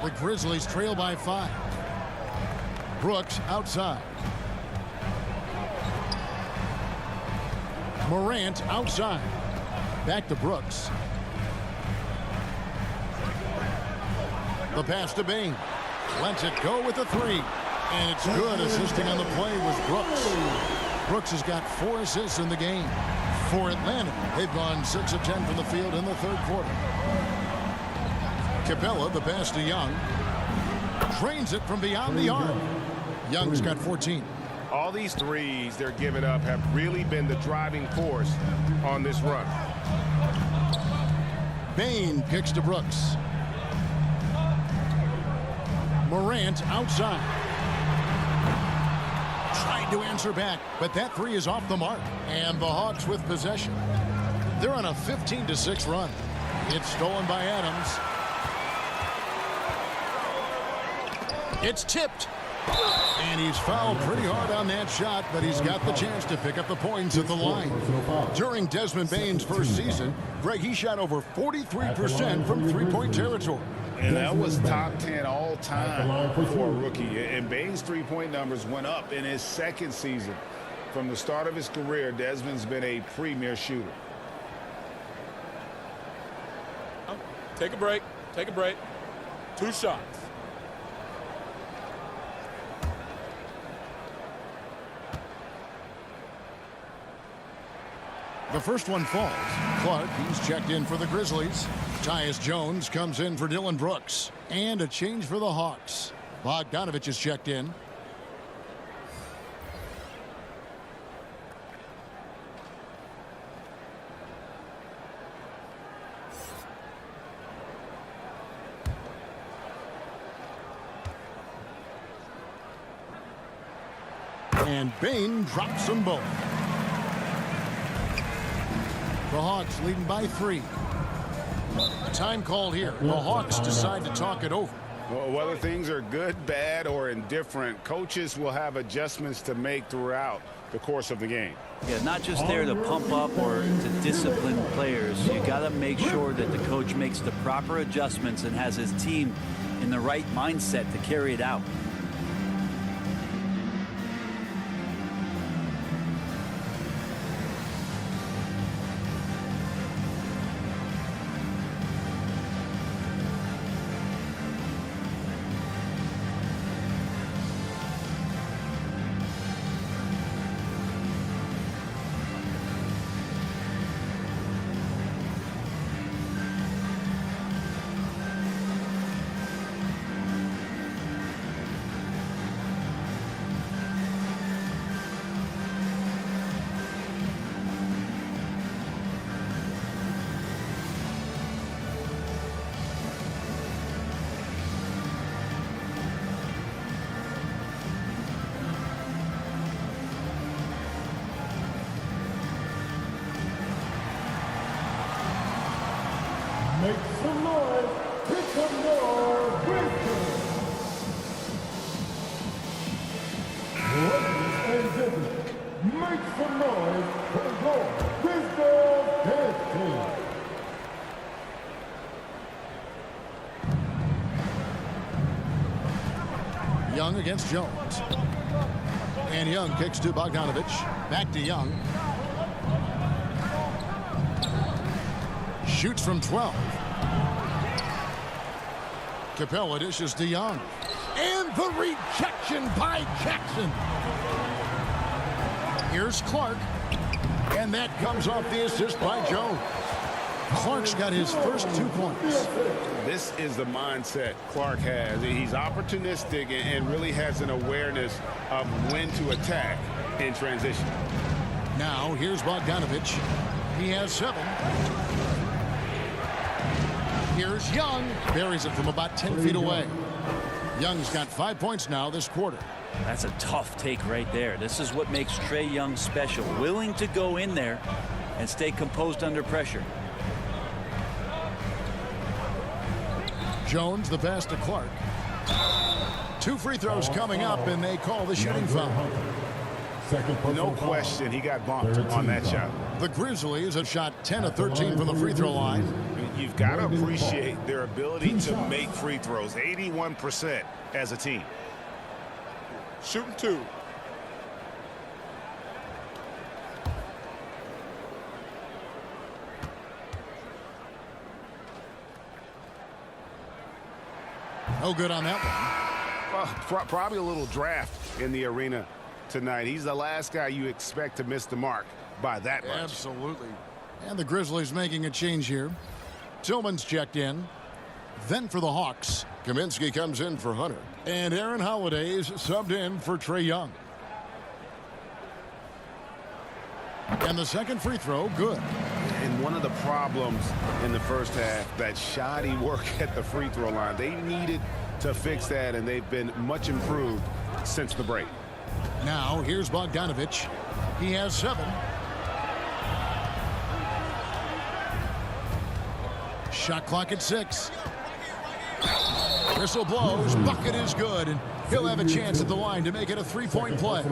The Grizzlies trail by 5. Brooks outside. Morant outside. Back to Brooks. The pass to Bain. Lets it go with the three. And it's good. Assisting on the play was Brooks. Brooks has got 4 assists in the game. For Atlanta, they've gone 6 of 10 from the field in the third quarter. Capella, the pass to Young. Drains it from beyond the arc. Young's got 14.
All these threes they're giving up have really been the driving force on this run.
Bain kicks to Brooks. Morant outside. Tried to answer back, but that three is off the mark. And the Hawks with possession. They're on a 15-6 run. It's stolen by Adams. It's tipped. And he's fouled pretty hard on that shot, but he's got the chance to pick up the points at the line. During Desmond Bain's first season, Greg, he shot over 43% from three-point territory.
And that was top 10 all time for a rookie. And Bain's three-point numbers went up in his second season. From the start of his career, Desmond's been a premier shooter.
Take a break. Take a break. 2 shots.
The first one falls. Clark, he's checked in for the Grizzlies. Tyus Jones comes in for Dillon Brooks. And a change for the Hawks. Bogdanovich is checked in. And Bain drops them both. The Hawks leading by 3. Time called here. The Hawks decide to talk it over.
Well, whether things are good, bad, or indifferent, coaches will have adjustments to make throughout the course of the game.
Yeah, not just there to pump up or to discipline players. You got to make sure that the coach makes the proper adjustments and has his team in the right mindset to carry it out.
Make some noise. Pick some more Grizzlies. Ladies and gentlemen, make some noise for your Grizzlies dance team.
Young against Jones. And Young kicks to Bogdanovich. Back to Young. Shoots from 12. Capella dishes to Young. And the rejection by Jackson. Here's Clark. And that comes off the assist by Jones. Clark's got his first 2 points.
This is the mindset Clark has. He's opportunistic and really has an awareness of when to attack in transition.
Now here's Bogdanovich. He has 7. Here's Young. Buries it from about 10 feet away. Young's got 5 points now this quarter.
That's a tough take right there. This is what makes Trae Young special. Willing to go in there and stay composed under pressure.
Jones, the pass to Clark. 2 free throws coming up, and they call the shooting foul.
No question, he got bumped on that shot.
The Grizzlies have shot 10 of 13 from the free throw line.
You've got to appreciate their ability to make free throws. 81% as a team.
Shooting 2.
No good on that one.
Probably a little draft in the arena tonight. He's the last guy you expect to miss the mark by that much.
Absolutely. And the Grizzlies making a change here. Tillman's checked in. Then for the Hawks, Kaminsky comes in for Hunter. And Aaron Holiday's subbed in for Trae Young. And the second free throw, good.
And one of the problems in the first half, that shoddy work at the free throw line. They needed to fix that, and they've been much improved since the break.
Now, here's Bogdanovich. He has 7. Shot clock at 6. Whistle blows. Bucket is good, and he'll have a chance at the line to make it a 3-point play.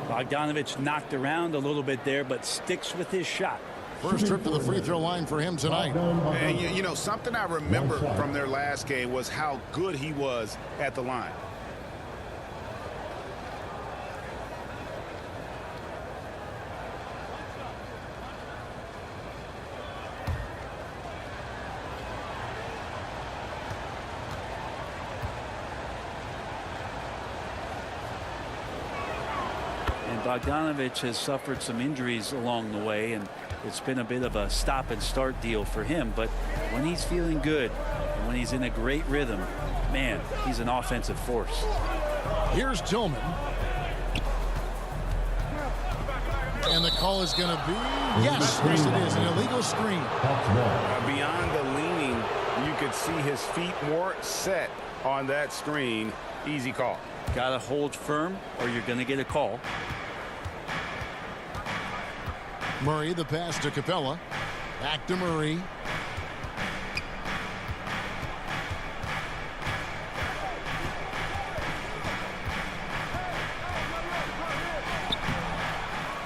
Bogdanovich knocked around a little bit there, but sticks with his shot.
First trip to the free throw line for him tonight.
And you know, something I remember from their last game was how good he was at the line.
Bogdanovich has suffered some injuries along the way, and it's been a bit of a stop-and-start deal for him. But when he's feeling good, and when he's in a great rhythm, man, he's an offensive force.
Here's Tillman. And the call is going to be, yes, it is, an illegal screen.
Beyond the leaning, you could see his feet more set on that screen. Easy call.
Got to hold firm, or you're going to get a call.
Murray, the pass to Capella. Back to Murray.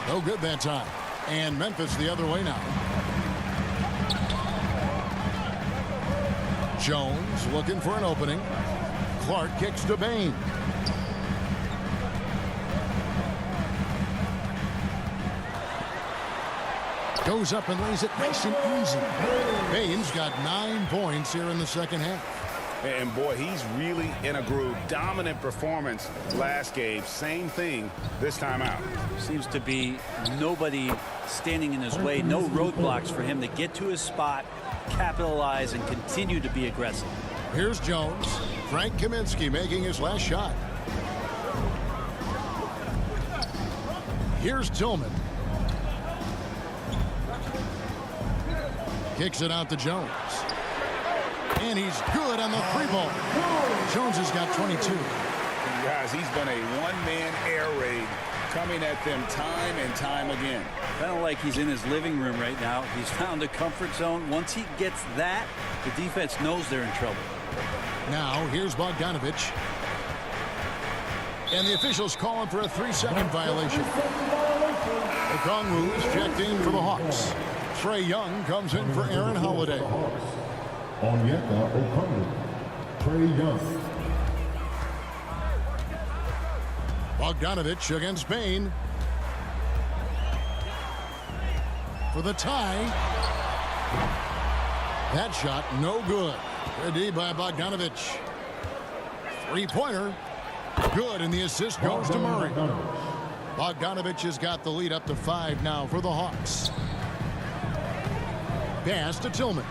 No good that time. And Memphis the other way now. Jones looking for an opening. Clark kicks to Bain. Goes up and lays it nice and easy. Bain's got 9 points here in the second half.
And boy, he's really in a groove. Dominant performance last game. Same thing this time out.
Seems to be nobody standing in his way. No roadblocks for him to get to his spot, capitalize, and continue to be aggressive.
Here's Jones. Frank Kaminsky making his last shot. Here's Tillman. Kicks it out to Jones. And he's good on the 3-ball. Jones has got 22.
Guys, he's been a one-man air raid coming at them time and time again.
Kind of like he's in his living room right now. He's found a comfort zone. Once he gets that, the defense knows they're in trouble.
Now, here's Bogdanovich. And the officials calling for a 3-second violation. Okongwu is checked in for the Hawks. Trae Young comes in for Aaron Holiday.
Onyeka Okongwu, Trae Young.
Bogdanovich against Bain. For the tie. That shot no good. Good D by Bogdanovich. 3-pointer. Good, and the assist goes to Murray. Bogdanovich has got the lead up to 5 now for the Hawks. Pass to Tillman.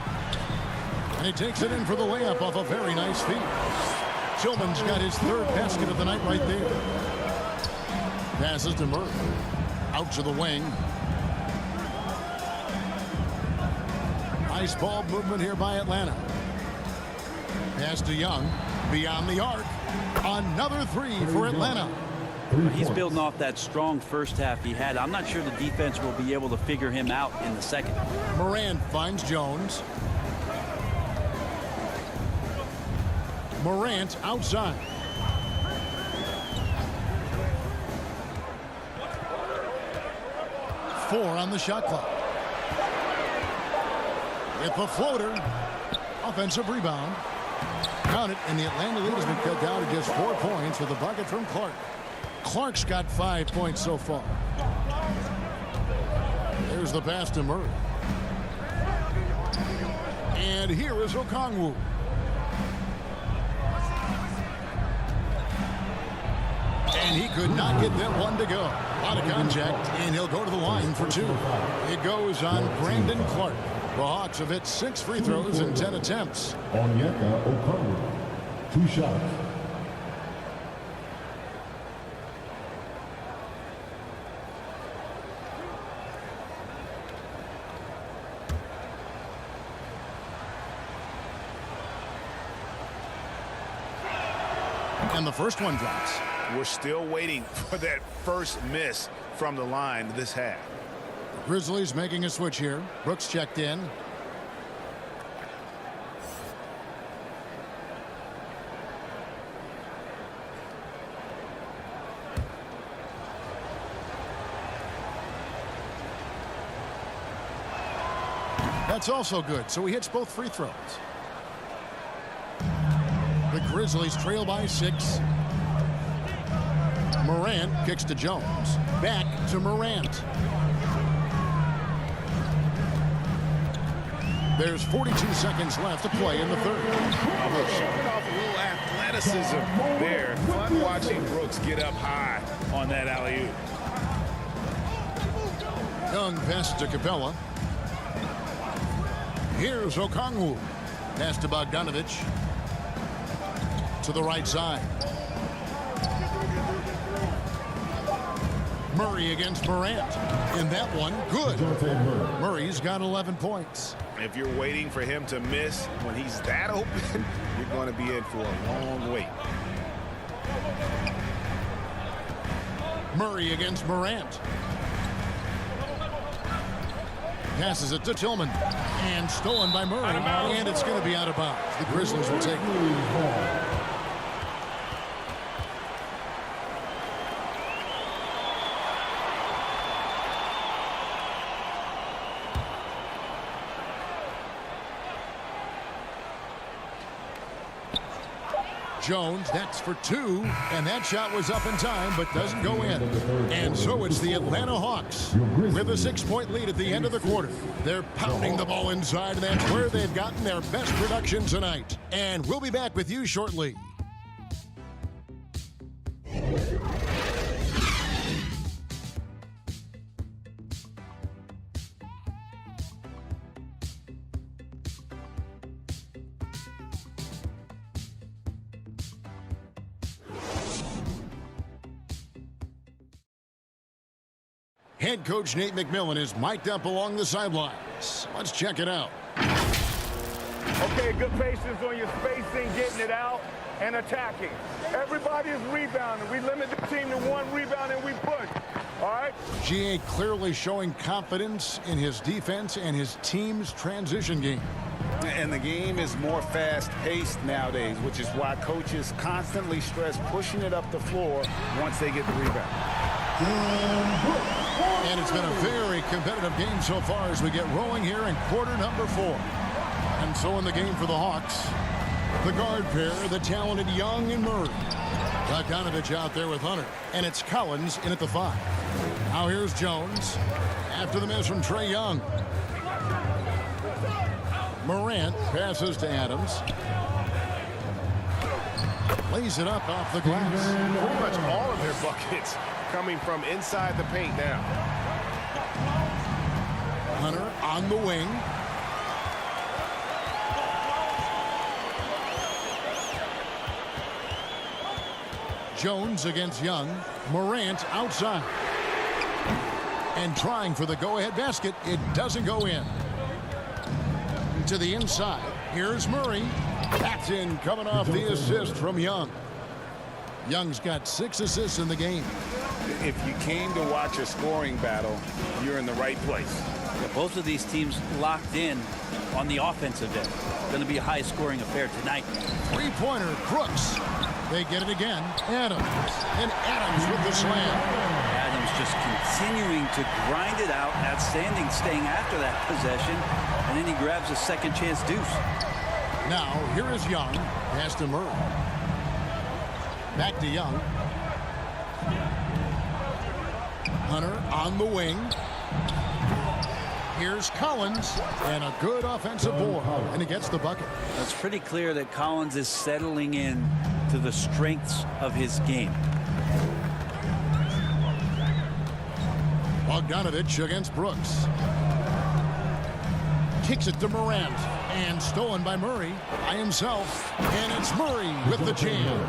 And he takes it in for the layup off a very nice feed. Tillman's got his 3rd basket of the night right there. Passes to Murray. Out to the wing. Nice ball movement here by Atlanta. Pass to Young. Beyond the arc. Another 3 for Atlanta.
He's building off that strong first half he had. I'm not sure the defense will be able to figure him out in the second.
Morant finds Jones. Morant outside. Four on the shot clock. With the floater. Offensive rebound. Count it, and the Atlanta lead has been cut down to just 4 points with a bucket from Clark. Clark's got 5 points so far. There's the pass to Murray. And here is Okongwu. And he could not get that one to go. A lot of contact, and he'll go to the line for 2. It goes on Brandon Clark. The Hawks have hit 6 free throws in 10 attempts.
Onyeka Okongwu, 2 shots.
And the first one drops.
We're still waiting for that first miss from the line this half.
Grizzlies making a switch here. Brooks checked in. That's also good, so he hits both free throws. The Grizzlies trail by 6. Morant kicks to Jones. Back to Morant. There's 42 seconds left to play in the third.
Showing off a little athleticism there. Fun watching Brooks get up high on that alley-oop.
Young pass to Capella. Here's Okongwu. Pass to Bogdanovich. To the right side. Murray against Morant. And that one, good. Murray's got 11 points.
If you're waiting for him to miss when he's that open, you're going to be in for a long wait.
Murray against Morant. Passes it to Tillman. And stolen by Murray. And it's going to be out of bounds. The Grizzlies will take it. Jones, that's for 2, and that shot was up in time but doesn't go in. And so it's the Atlanta Hawks with a 6-point lead at the end of the quarter. They're pounding the ball inside, and that's where they've gotten their best production tonight. And we'll be back with you shortly. Head coach Nate McMillan is mic'd up along the sidelines. Let's check it out.
Okay, good patience on your spacing, getting it out, and attacking. Everybody is rebounding. We limit the team to 1 rebound and we push. All right?
GA clearly showing confidence in his defense and his team's transition game.
And the game is more fast-paced nowadays, which is why coaches constantly stress pushing it up the floor once they get the rebound.
And it's been a very competitive game so far as we get rolling here in quarter number 4. And so in the game for the Hawks, the guard pair, the talented Young and Murray. Bogdanovich out there with Hunter. And it's Collins in at the 5. Now here's Jones after the miss from Trae Young. Morant passes to Adams. Lays it up off the glass.
Pretty much all of their buckets coming from inside the paint now.
Hunter on the wing. Jones against Young. Morant outside. And trying for the go-ahead basket. It doesn't go in. To the inside. Here's Murray. That's in, coming off the assist from Young. Young's got 6 assists in the game.
If you came to watch a scoring battle, you're in the right place.
Yeah, both of these teams locked in on the offensive end. Going to be a high-scoring affair tonight.
Three-pointer, Crooks. They get it again. Adams. And Adams with the slam.
Adams just continuing to grind it out. Outstanding staying after that possession. And then he grabs a second chance deuce.
Now, here is Young. Pass to Murray. Back to Young. Hunter on the wing. Here's Collins. And a good offensive board. And he gets the bucket.
It's pretty clear that Collins is settling in to the strengths of his game.
Bogdanovich against Brooks. Kicks it to Morant. And stolen by Murray by himself. And it's Murray with the jam.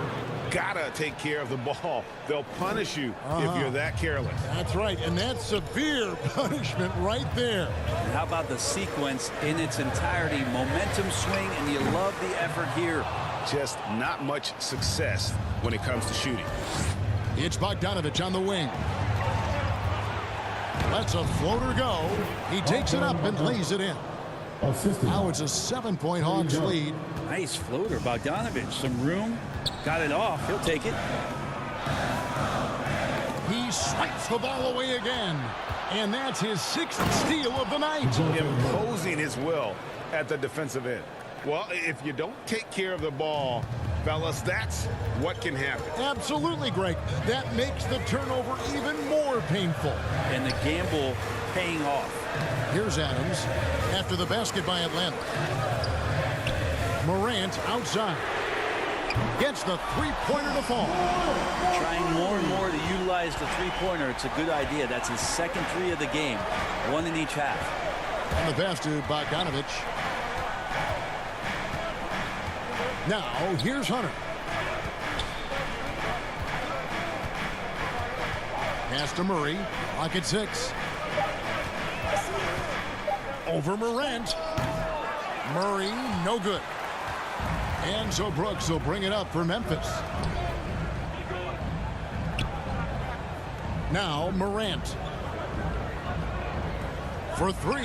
Gotta take care of the ball. They'll punish you if you're that careless.
That's right, and that's severe punishment right there.
And how about the sequence in its entirety? Momentum swing, and you love the effort here.
Just not much success when it comes to shooting.
It's Bogdanovich on the wing. Lets a floater go. He takes it up and lays it in. Now it's a 7-point Hawks lead.
Nice floater, Bogdanovich. Some room. Got it off. He'll take it.
He swipes the ball away again. And that's his 6th steal of the night.
Imposing his will at the defensive end. Well, if you don't take care of the ball, fellas, that's what can happen.
Absolutely, Greg. That makes the turnover even more painful.
And the gamble paying off.
Here's Adams after the basket by Atlanta. Morant outside. Gets the three-pointer to fall.
Trying more and more to utilize the three-pointer. It's a good idea. That's his 2nd 3 of the game. 1 in each half.
And the pass to Bogdanovich. Now, here's Hunter. Pass to Murray. Lock at 6. Over Morant. Murray, no good. And so Brooks will bring it up for Memphis. Now Morant. For 3.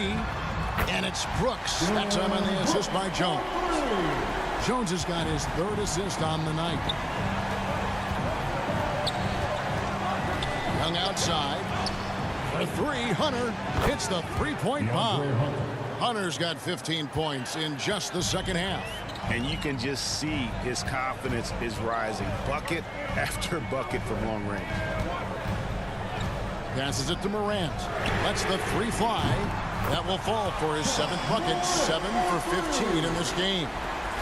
And it's Brooks. That time on the assist by Jones. Jones has got his 3rd assist on the night. Young outside. For 3, Hunter hits the three-point bomb. Hunter's got 15 points in just the 2nd half.
And you can just see his confidence is rising. Bucket after bucket from long range.
Passes it to Morant. Lets the 3 fly. That will fall for his 7th bucket. 7 for 15 in this game.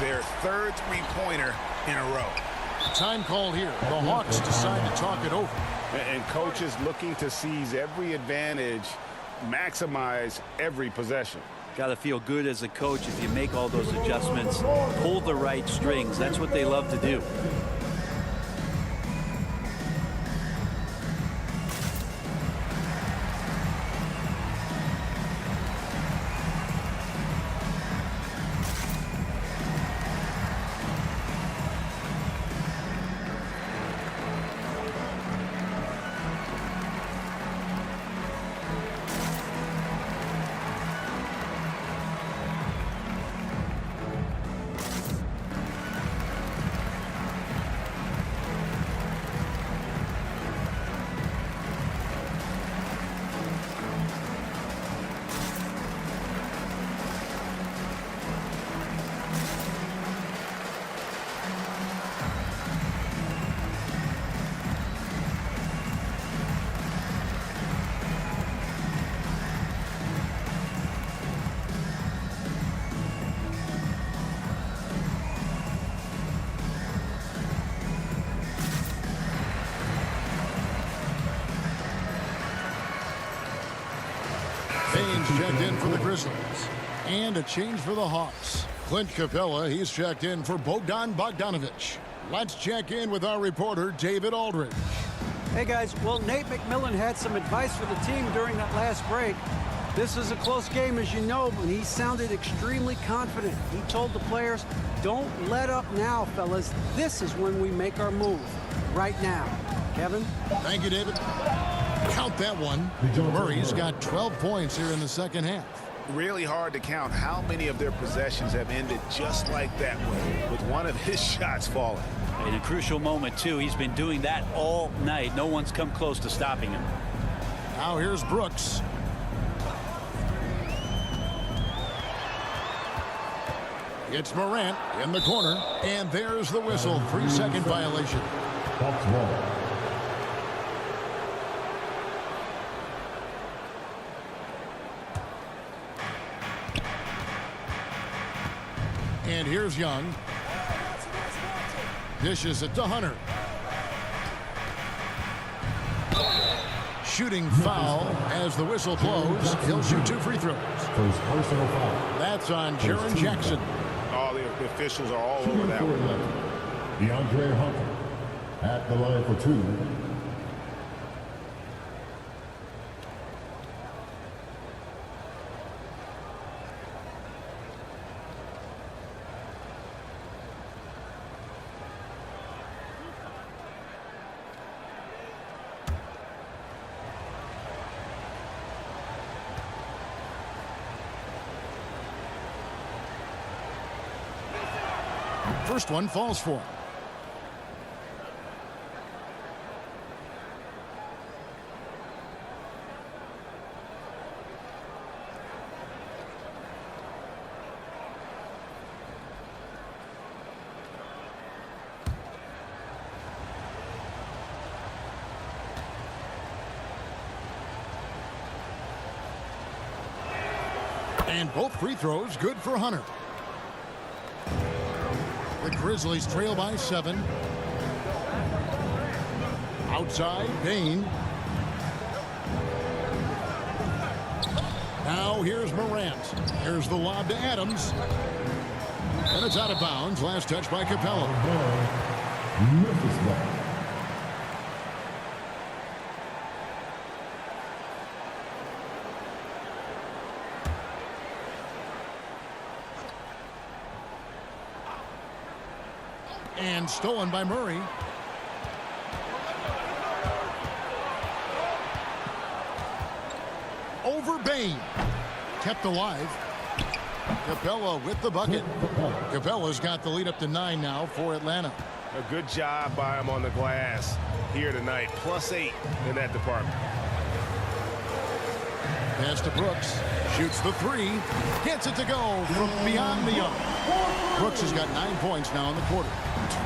Their 3rd three-pointer in a row.
Time called here. The Hawks decide to talk it over.
And coaches looking to seize every advantage, maximize every possession.
Got to feel good as a coach if you make all those adjustments, pull the right strings. That's what they love to do.
Baines checked in for the Grizzlies. And a change for the Hawks. Clint Capella, he's checked in for Bogdanovich. Let's check in with our reporter, David Aldridge.
Hey, guys. Well, Nate McMillan had some advice for the team during that last break. This is a close game, as you know, but he sounded extremely confident. He told the players, don't let up now, fellas. This is when we make our move. Right now. Kevin?
Thank you, David. Count that one. Murray's got 12 points here in the 2nd half.
Really hard to count how many of their possessions have ended just like that one, with one of his shots falling.
In a crucial moment, too. He's been doing that all night. No one's come close to stopping him.
Now here's Brooks. It's Morant in the corner, and there's the whistle. 3-second violation.
That's ball.
And here's Young. Dishes it to Hunter. shooting foul as the whistle blows. He'll shoot 2 free throws.
First personal foul.
That's on Jaren Jackson.
All the officials are all over that one.
DeAndre Hunter at the line for 2.
First one falls for him. And both free throws good for Hunter. The Grizzlies trail by 7. Outside, Bain. Now here's Morant. Here's the lob to Adams. And it's out of bounds. Last touch by Capella.
Memphis Grizzlies.
And stolen by Murray. Over Bain. Kept alive. Capella with the bucket. Capella's got the lead up to 9 now for Atlanta.
A good job by him on the glass here tonight. +8 in that department.
Pass to Brooks. Shoots the 3. Gets it to go from beyond the arc. Brooks has got 9 points now in the quarter.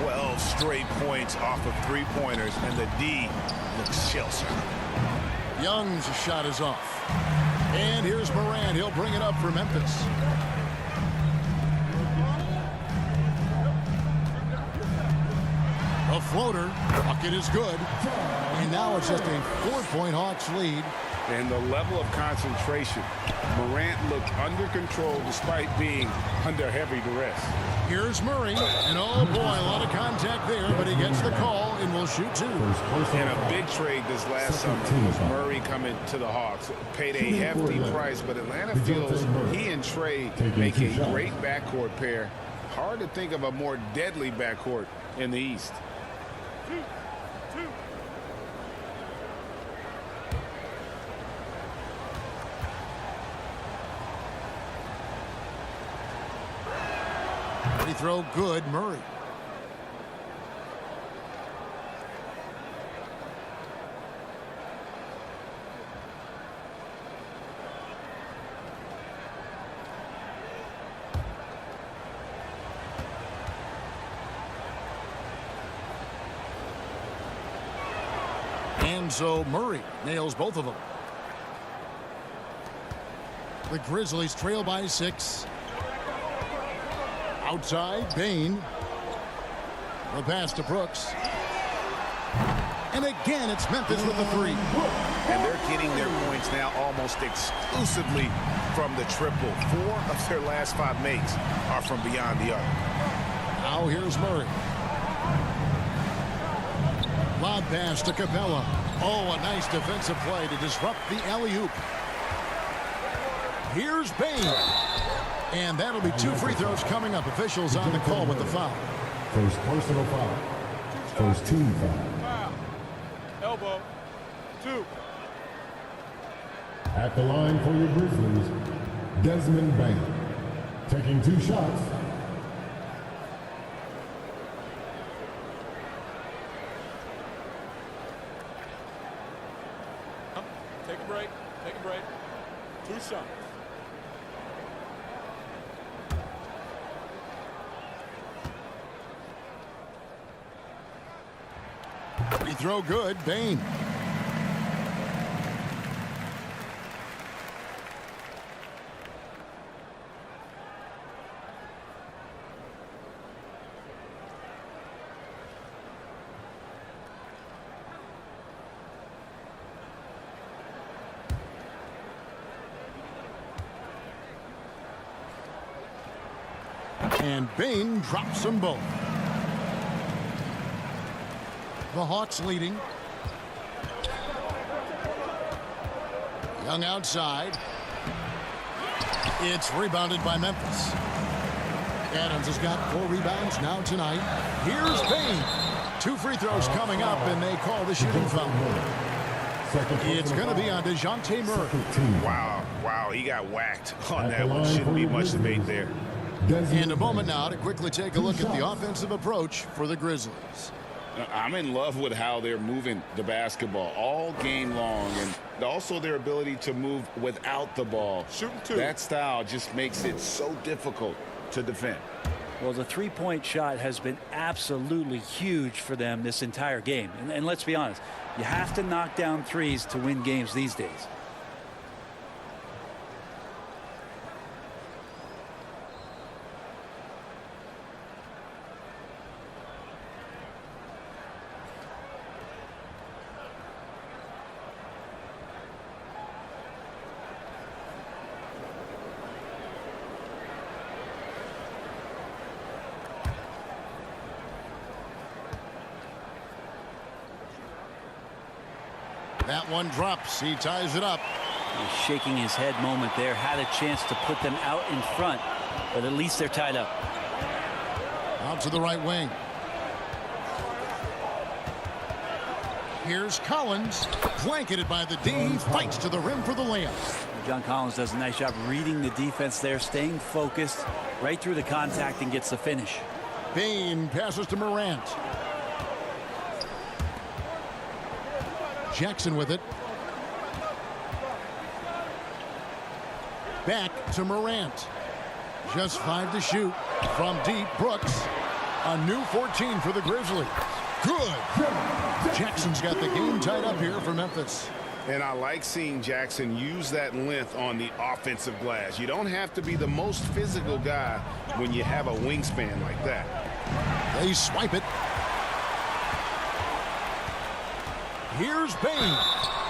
12 straight points off of 3-pointers, and the D looks shell-shocked.
Young's shot is off. And here's Morant. He'll bring it up for Memphis. A floater. Bucket is good. And now it's just a 4-point Hawks lead.
And the level of concentration. Morant looked under control despite being under heavy duress.
Here's Murray. And oh boy, a lot of contact there, but he gets the call and will shoot 2.
And a big trade this last summer was Murray coming to the Hawks. Paid a hefty price, but Atlanta feels he and Trey make a great backcourt pair. Hard to think of a more deadly backcourt in the East.
Free throw good, Murray. And so Murray nails both of them. The Grizzlies trail by 6. Outside, Bain. The pass to Brooks. And again, it's Memphis with the 3.
And they're getting their points now almost exclusively from the triple. 4 of their last 5 makes are from beyond the arc.
Now here's Murray. Lob pass to Capella. Oh, a nice defensive play to disrupt the alley-oop. Here's Bain. And that'll be 2 free throws coming up. Officials on the call with the foul.
First personal foul. First team foul.
Foul. Elbow. 2.
At the line for your Grizzlies, Desmond Bain. Taking 2 shots.
Take a break. Take a break. 2 shots.
Free throw good, Bain. And Bain drops them both. The Hawks leading. Young outside. It's rebounded by Memphis. Adams has got 4 rebounds now tonight. Here's Bain. 2 free throws coming up, and they call the shooting foul. It's going to be on DeJounte Murray.
Wow, he got whacked on that one. Shouldn't be much debate there.
And a moment now to quickly take a look at the offensive approach for the Grizzlies.
I'm in love with how they're moving the basketball all game long, and also their ability to move without the ball.
Shooting 2.
That style just makes it so difficult to defend.
Well, the three-point shot has been absolutely huge for them this entire game. And let's be honest, you have to knock down threes to win games these days.
That one drops. He ties it up.
He's shaking his head moment there. Had a chance to put them out in front, but at least they're tied up.
Out to the right wing. Here's Collins. Blanketed by the D. He fights to the rim for the layup.
John Collins does a nice job reading the defense there, staying focused right through the contact and gets the finish.
Bain passes to Morant. Jackson with it. Back to Morant. Just 5 to shoot. From deep, Brooks. A new 14 for the Grizzlies. Good. Jackson's got the game tied up here for Memphis.
And I like seeing Jackson use that length on the offensive glass. You don't have to be the most physical guy when you have a wingspan like that.
They swipe it. Here's Bain.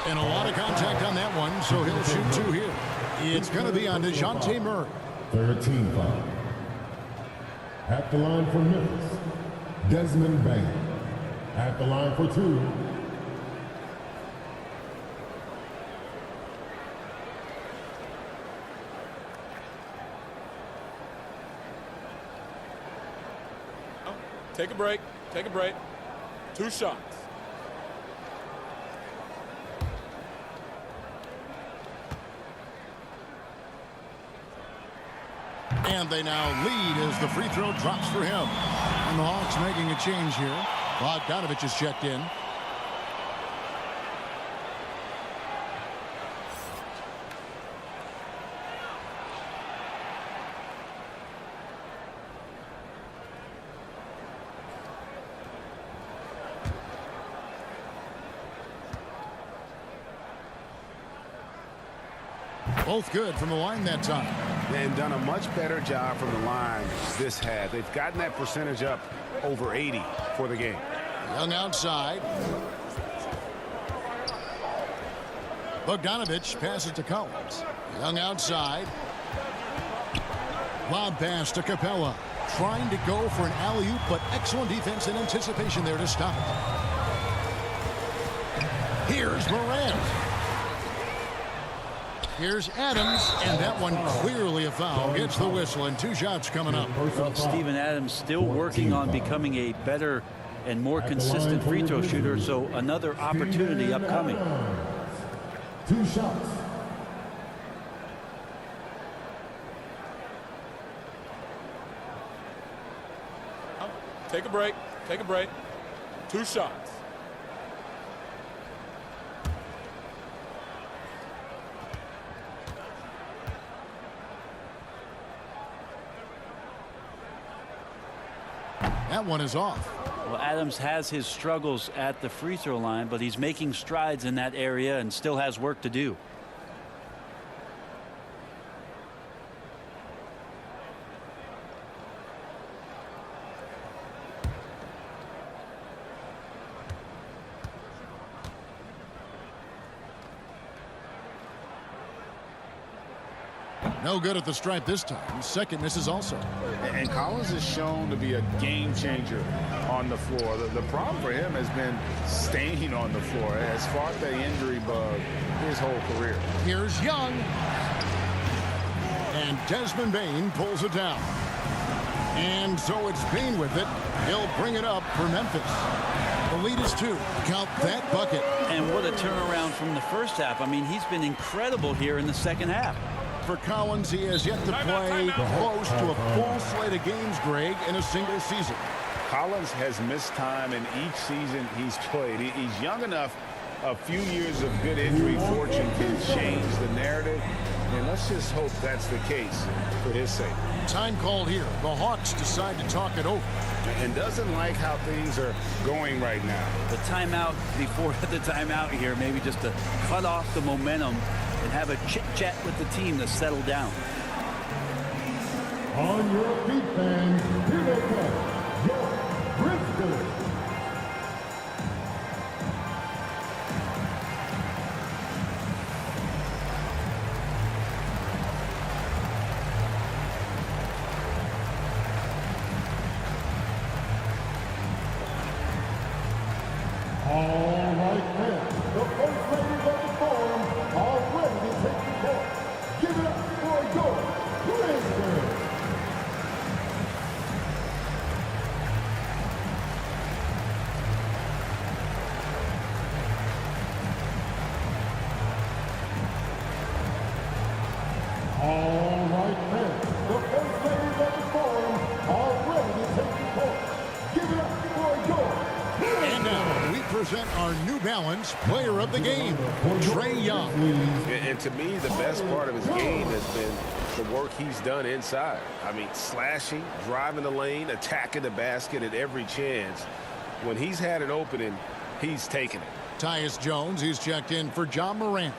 And a lot of contact on that one, so he'll shoot 2 here. It's going to be on DeJounte Murray.
13 foul. At the line for Memphis, Desmond Bain. At the line for 2.
Take a break. Take a break. 2 shots.
And they now lead as the free throw drops for him. And the Hawks making a change here. Bogdanovich is checked in. Both good from the line that time.
And done a much better job from the line this half. They've gotten that percentage up over 80 for the game.
Young outside. Bogdanovich passes to Collins. Young outside. Lob pass to Capella. Trying to go for an alley-oop, but excellent defense and anticipation there to stop it. Here's Morant. Here's Adams, and that one clearly a foul. Gets the whistle, and 2 shots coming up.
Well, Steven Adams still working on becoming a better and more consistent free throw shooter, so another opportunity upcoming.
2 shots.
Take a break. Take a break. 2 shots.
That one is off.
Well, Adams has his struggles at the free throw line, but he's making strides in that area and still has work to do.
No good at the stripe this time. Second misses also.
And Collins is shown to be a game changer on the floor. The problem for him has been staying on the floor. Has fought the injury bug his whole career.
Here's Young. And Desmond Bane pulls it down. And so it's Bane with it. He'll bring it up for Memphis. The lead is 2. Count that bucket.
And what a turnaround from the first half. I mean, he's been incredible here in the second half.
For Collins, he has yet to play close to a full slate of games, Greg, in a single season.
Collins has missed time in each season he's played. He's young enough. A few years of good injury fortune can change the narrative. And let's just hope that's the case for his sake.
Time called here. The Hawks decide to talk it over.
And doesn't like how things are going right now.
The timeout before the timeout here, maybe just to cut off the momentum and have a chit-chat with the team to settle down.
On your feet, fans, here they come, your Grizzlies. All right, men, the first ladies of the forum are ready to take the court. Give it up for your Grizzlies. All right, men, the first ladies of the forum are ready to take the court. Give it up for your
And now we present our New Balance player of the game, Trae Young.
And to me, the best part of his game has been the work he's done inside. I mean, slashing, driving the lane, attacking the basket at every chance. When he's had an opening, he's taken it.
Tyus Jones, he's checked in for John Morant.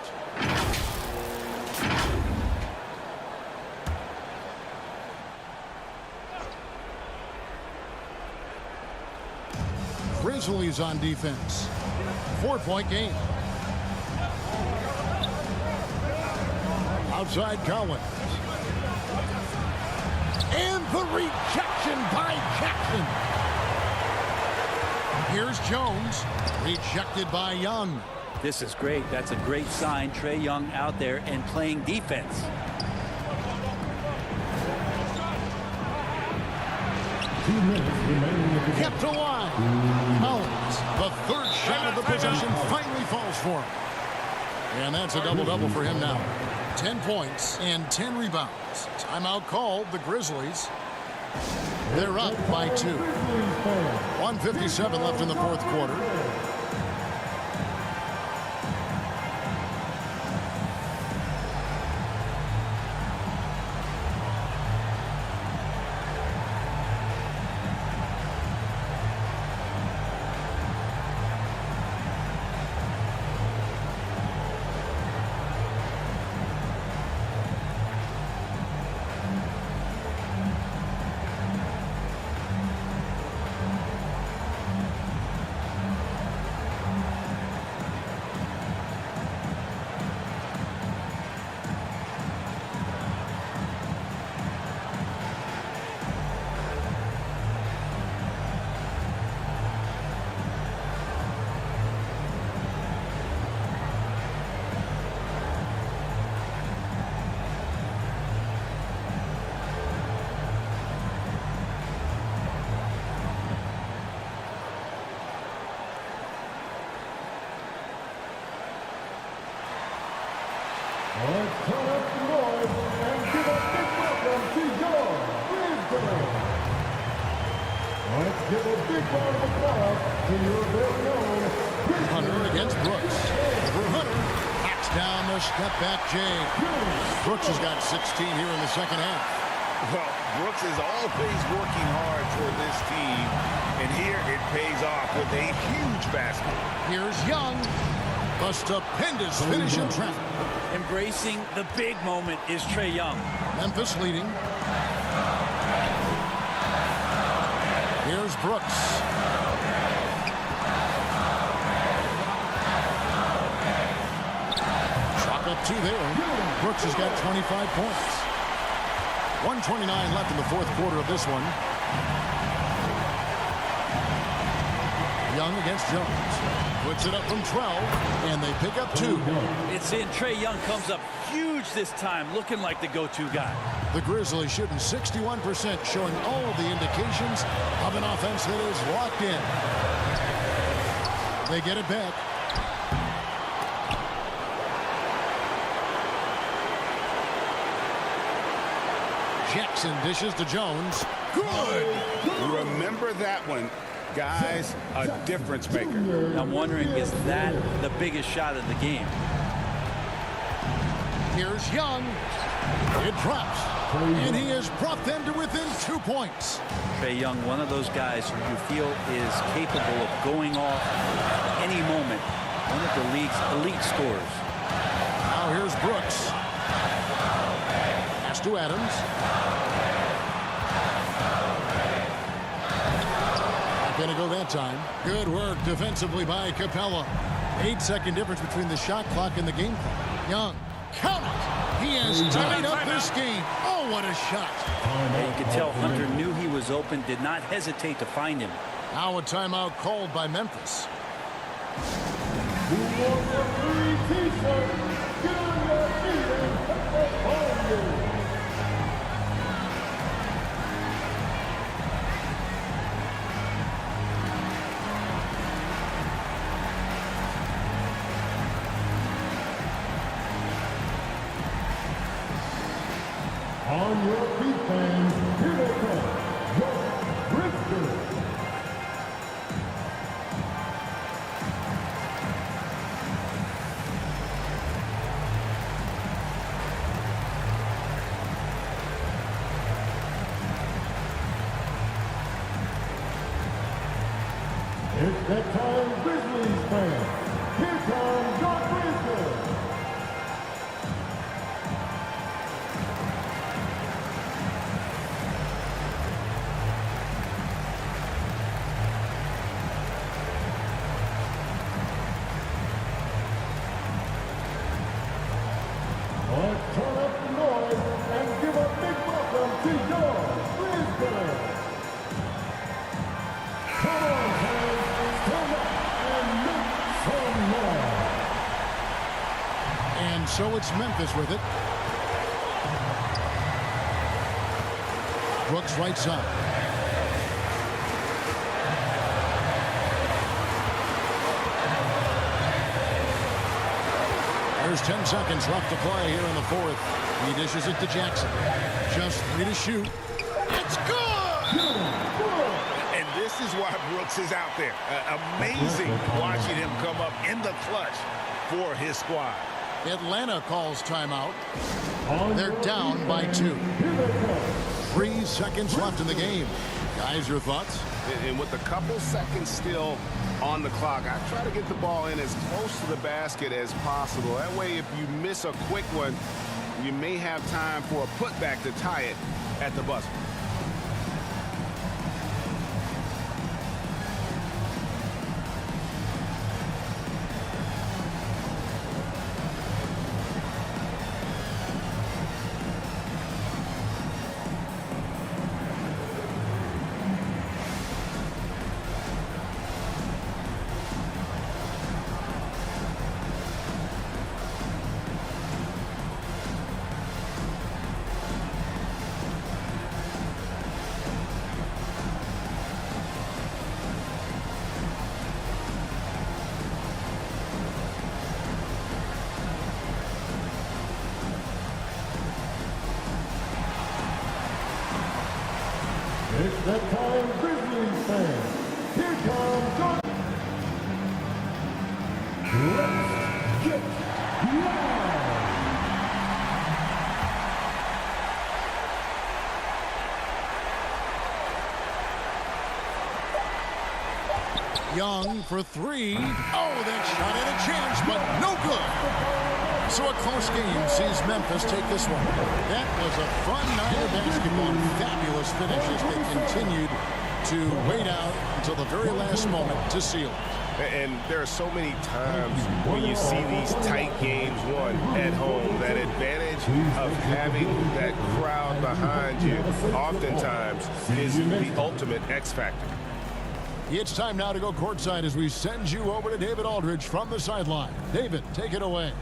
Grizzlies on defense. 4-point game. Outside Collins. And the rejection by Jackson. Here's Jones. Rejected by Young.
This is great. That's a great sign. Trae Young out there and playing defense.
Kept alive. Collins, the third shot of the possession, finally falls for him. And that's a double-double for him now. 10 points and 10 rebounds. Timeout called, the Grizzlies. They're up by 2. 1:57 left in the fourth quarter.
Let's turn up the noise and give a big welcome to your Grizzlies. Let's give a big round of applause to your very own Grizzlies.
Hunter against Brooks. Over Hunter. Backs down the step-back J. Brooks has got 16 here in the second half.
Well, Brooks is always working hard for this team, and here it pays off with a huge basket.
Here's Young. A stupendous finish in traffic.
Embracing the big moment is Trae Young.
Memphis leading. Here's Brooks. Chalk up 2 there. Brooks has got 25 points. 1:29 left in the fourth quarter of this one. Young against Jones. Puts it up from 12, and they pick up 2.
It's in. Trae Young comes up huge this time, looking like the go-to guy.
The Grizzlies shooting 61%, showing all the indications of an offense that is locked in. They get it back. Jackson dishes to Jones. Good!
Remember that one. Guys, a difference maker.
I'm wondering, is that the biggest shot of the game?
Here's Young. It drops. And he has brought them to within 2 points.
Trae Young, one of those guys who you feel is capable of going off any moment. One of the league's elite scorers.
Now here's Brooks. Pass to Adams. Gonna go that time. Good work defensively by Capella. 8-second difference between the shot clock and the game clock. Young, count it. He has tied up this game. Oh, what a shot.
Yeah, you could tell Hunter knew he was open, did not hesitate to find him.
Now a timeout called by Memphis.
Who wants a free t-shirt? Get on your feet and put that on you. On your feet, fans, here they come, your Grizzlies. It's that time, Grizzlies fans. Here comes your Grizzlies. Let's turn up the noise and give a big welcome to your Grizzlies. Come on, fans, stand up and make some noise.
And so it's Memphis with it. Brooks right side. There's 10 seconds left to play here in the fourth. He dishes it to Jackson. Just 3 to shoot. It's good!
And this is why Brooks is out there. Amazing watching him come up in the clutch for his squad.
Atlanta calls timeout. They're down by 2. 3 seconds left in the game. Guys, your thoughts?
And with a couple seconds still on the clock, I try to get the ball in as close to the basket as possible. That way, if you miss a quick one, you may have time for a putback to tie it at the buzzer.
It's that time, Grizzlies fans. Here comes John. Let's get live.
Young for 3. Oh, that shot had a chance, but no good. So a close game sees Memphis take this one. That was a fun night of basketball. Fabulous finish as they continued to wait out until the very last moment to seal it.
And there are so many times when you see these tight games won at home, that advantage of having that crowd behind you oftentimes is the ultimate X factor.
It's time now to go courtside as we send you over to David Aldridge from the sideline. David, take it away.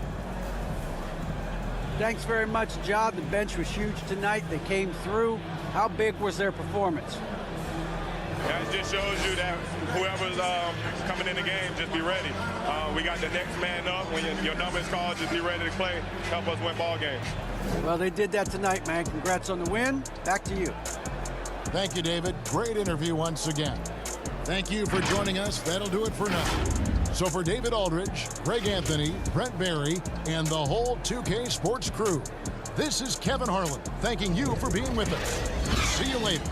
Thanks very much, Ja. The bench was huge tonight. They came through. How big was their performance?
Yeah, it just shows you that whoever's coming in the game, just be ready. We got the next man up. When your number is called, just be ready to play. Help us win ball games.
Well, they did that tonight, man. Congrats on the win. Back to you.
Thank you, David. Great interview once again. Thank you for joining us. That'll do it for now. So for David Aldridge, Greg Anthony, Brent Barry, and the whole 2K Sports crew, this is Kevin Harlan thanking you for being with us. See you later.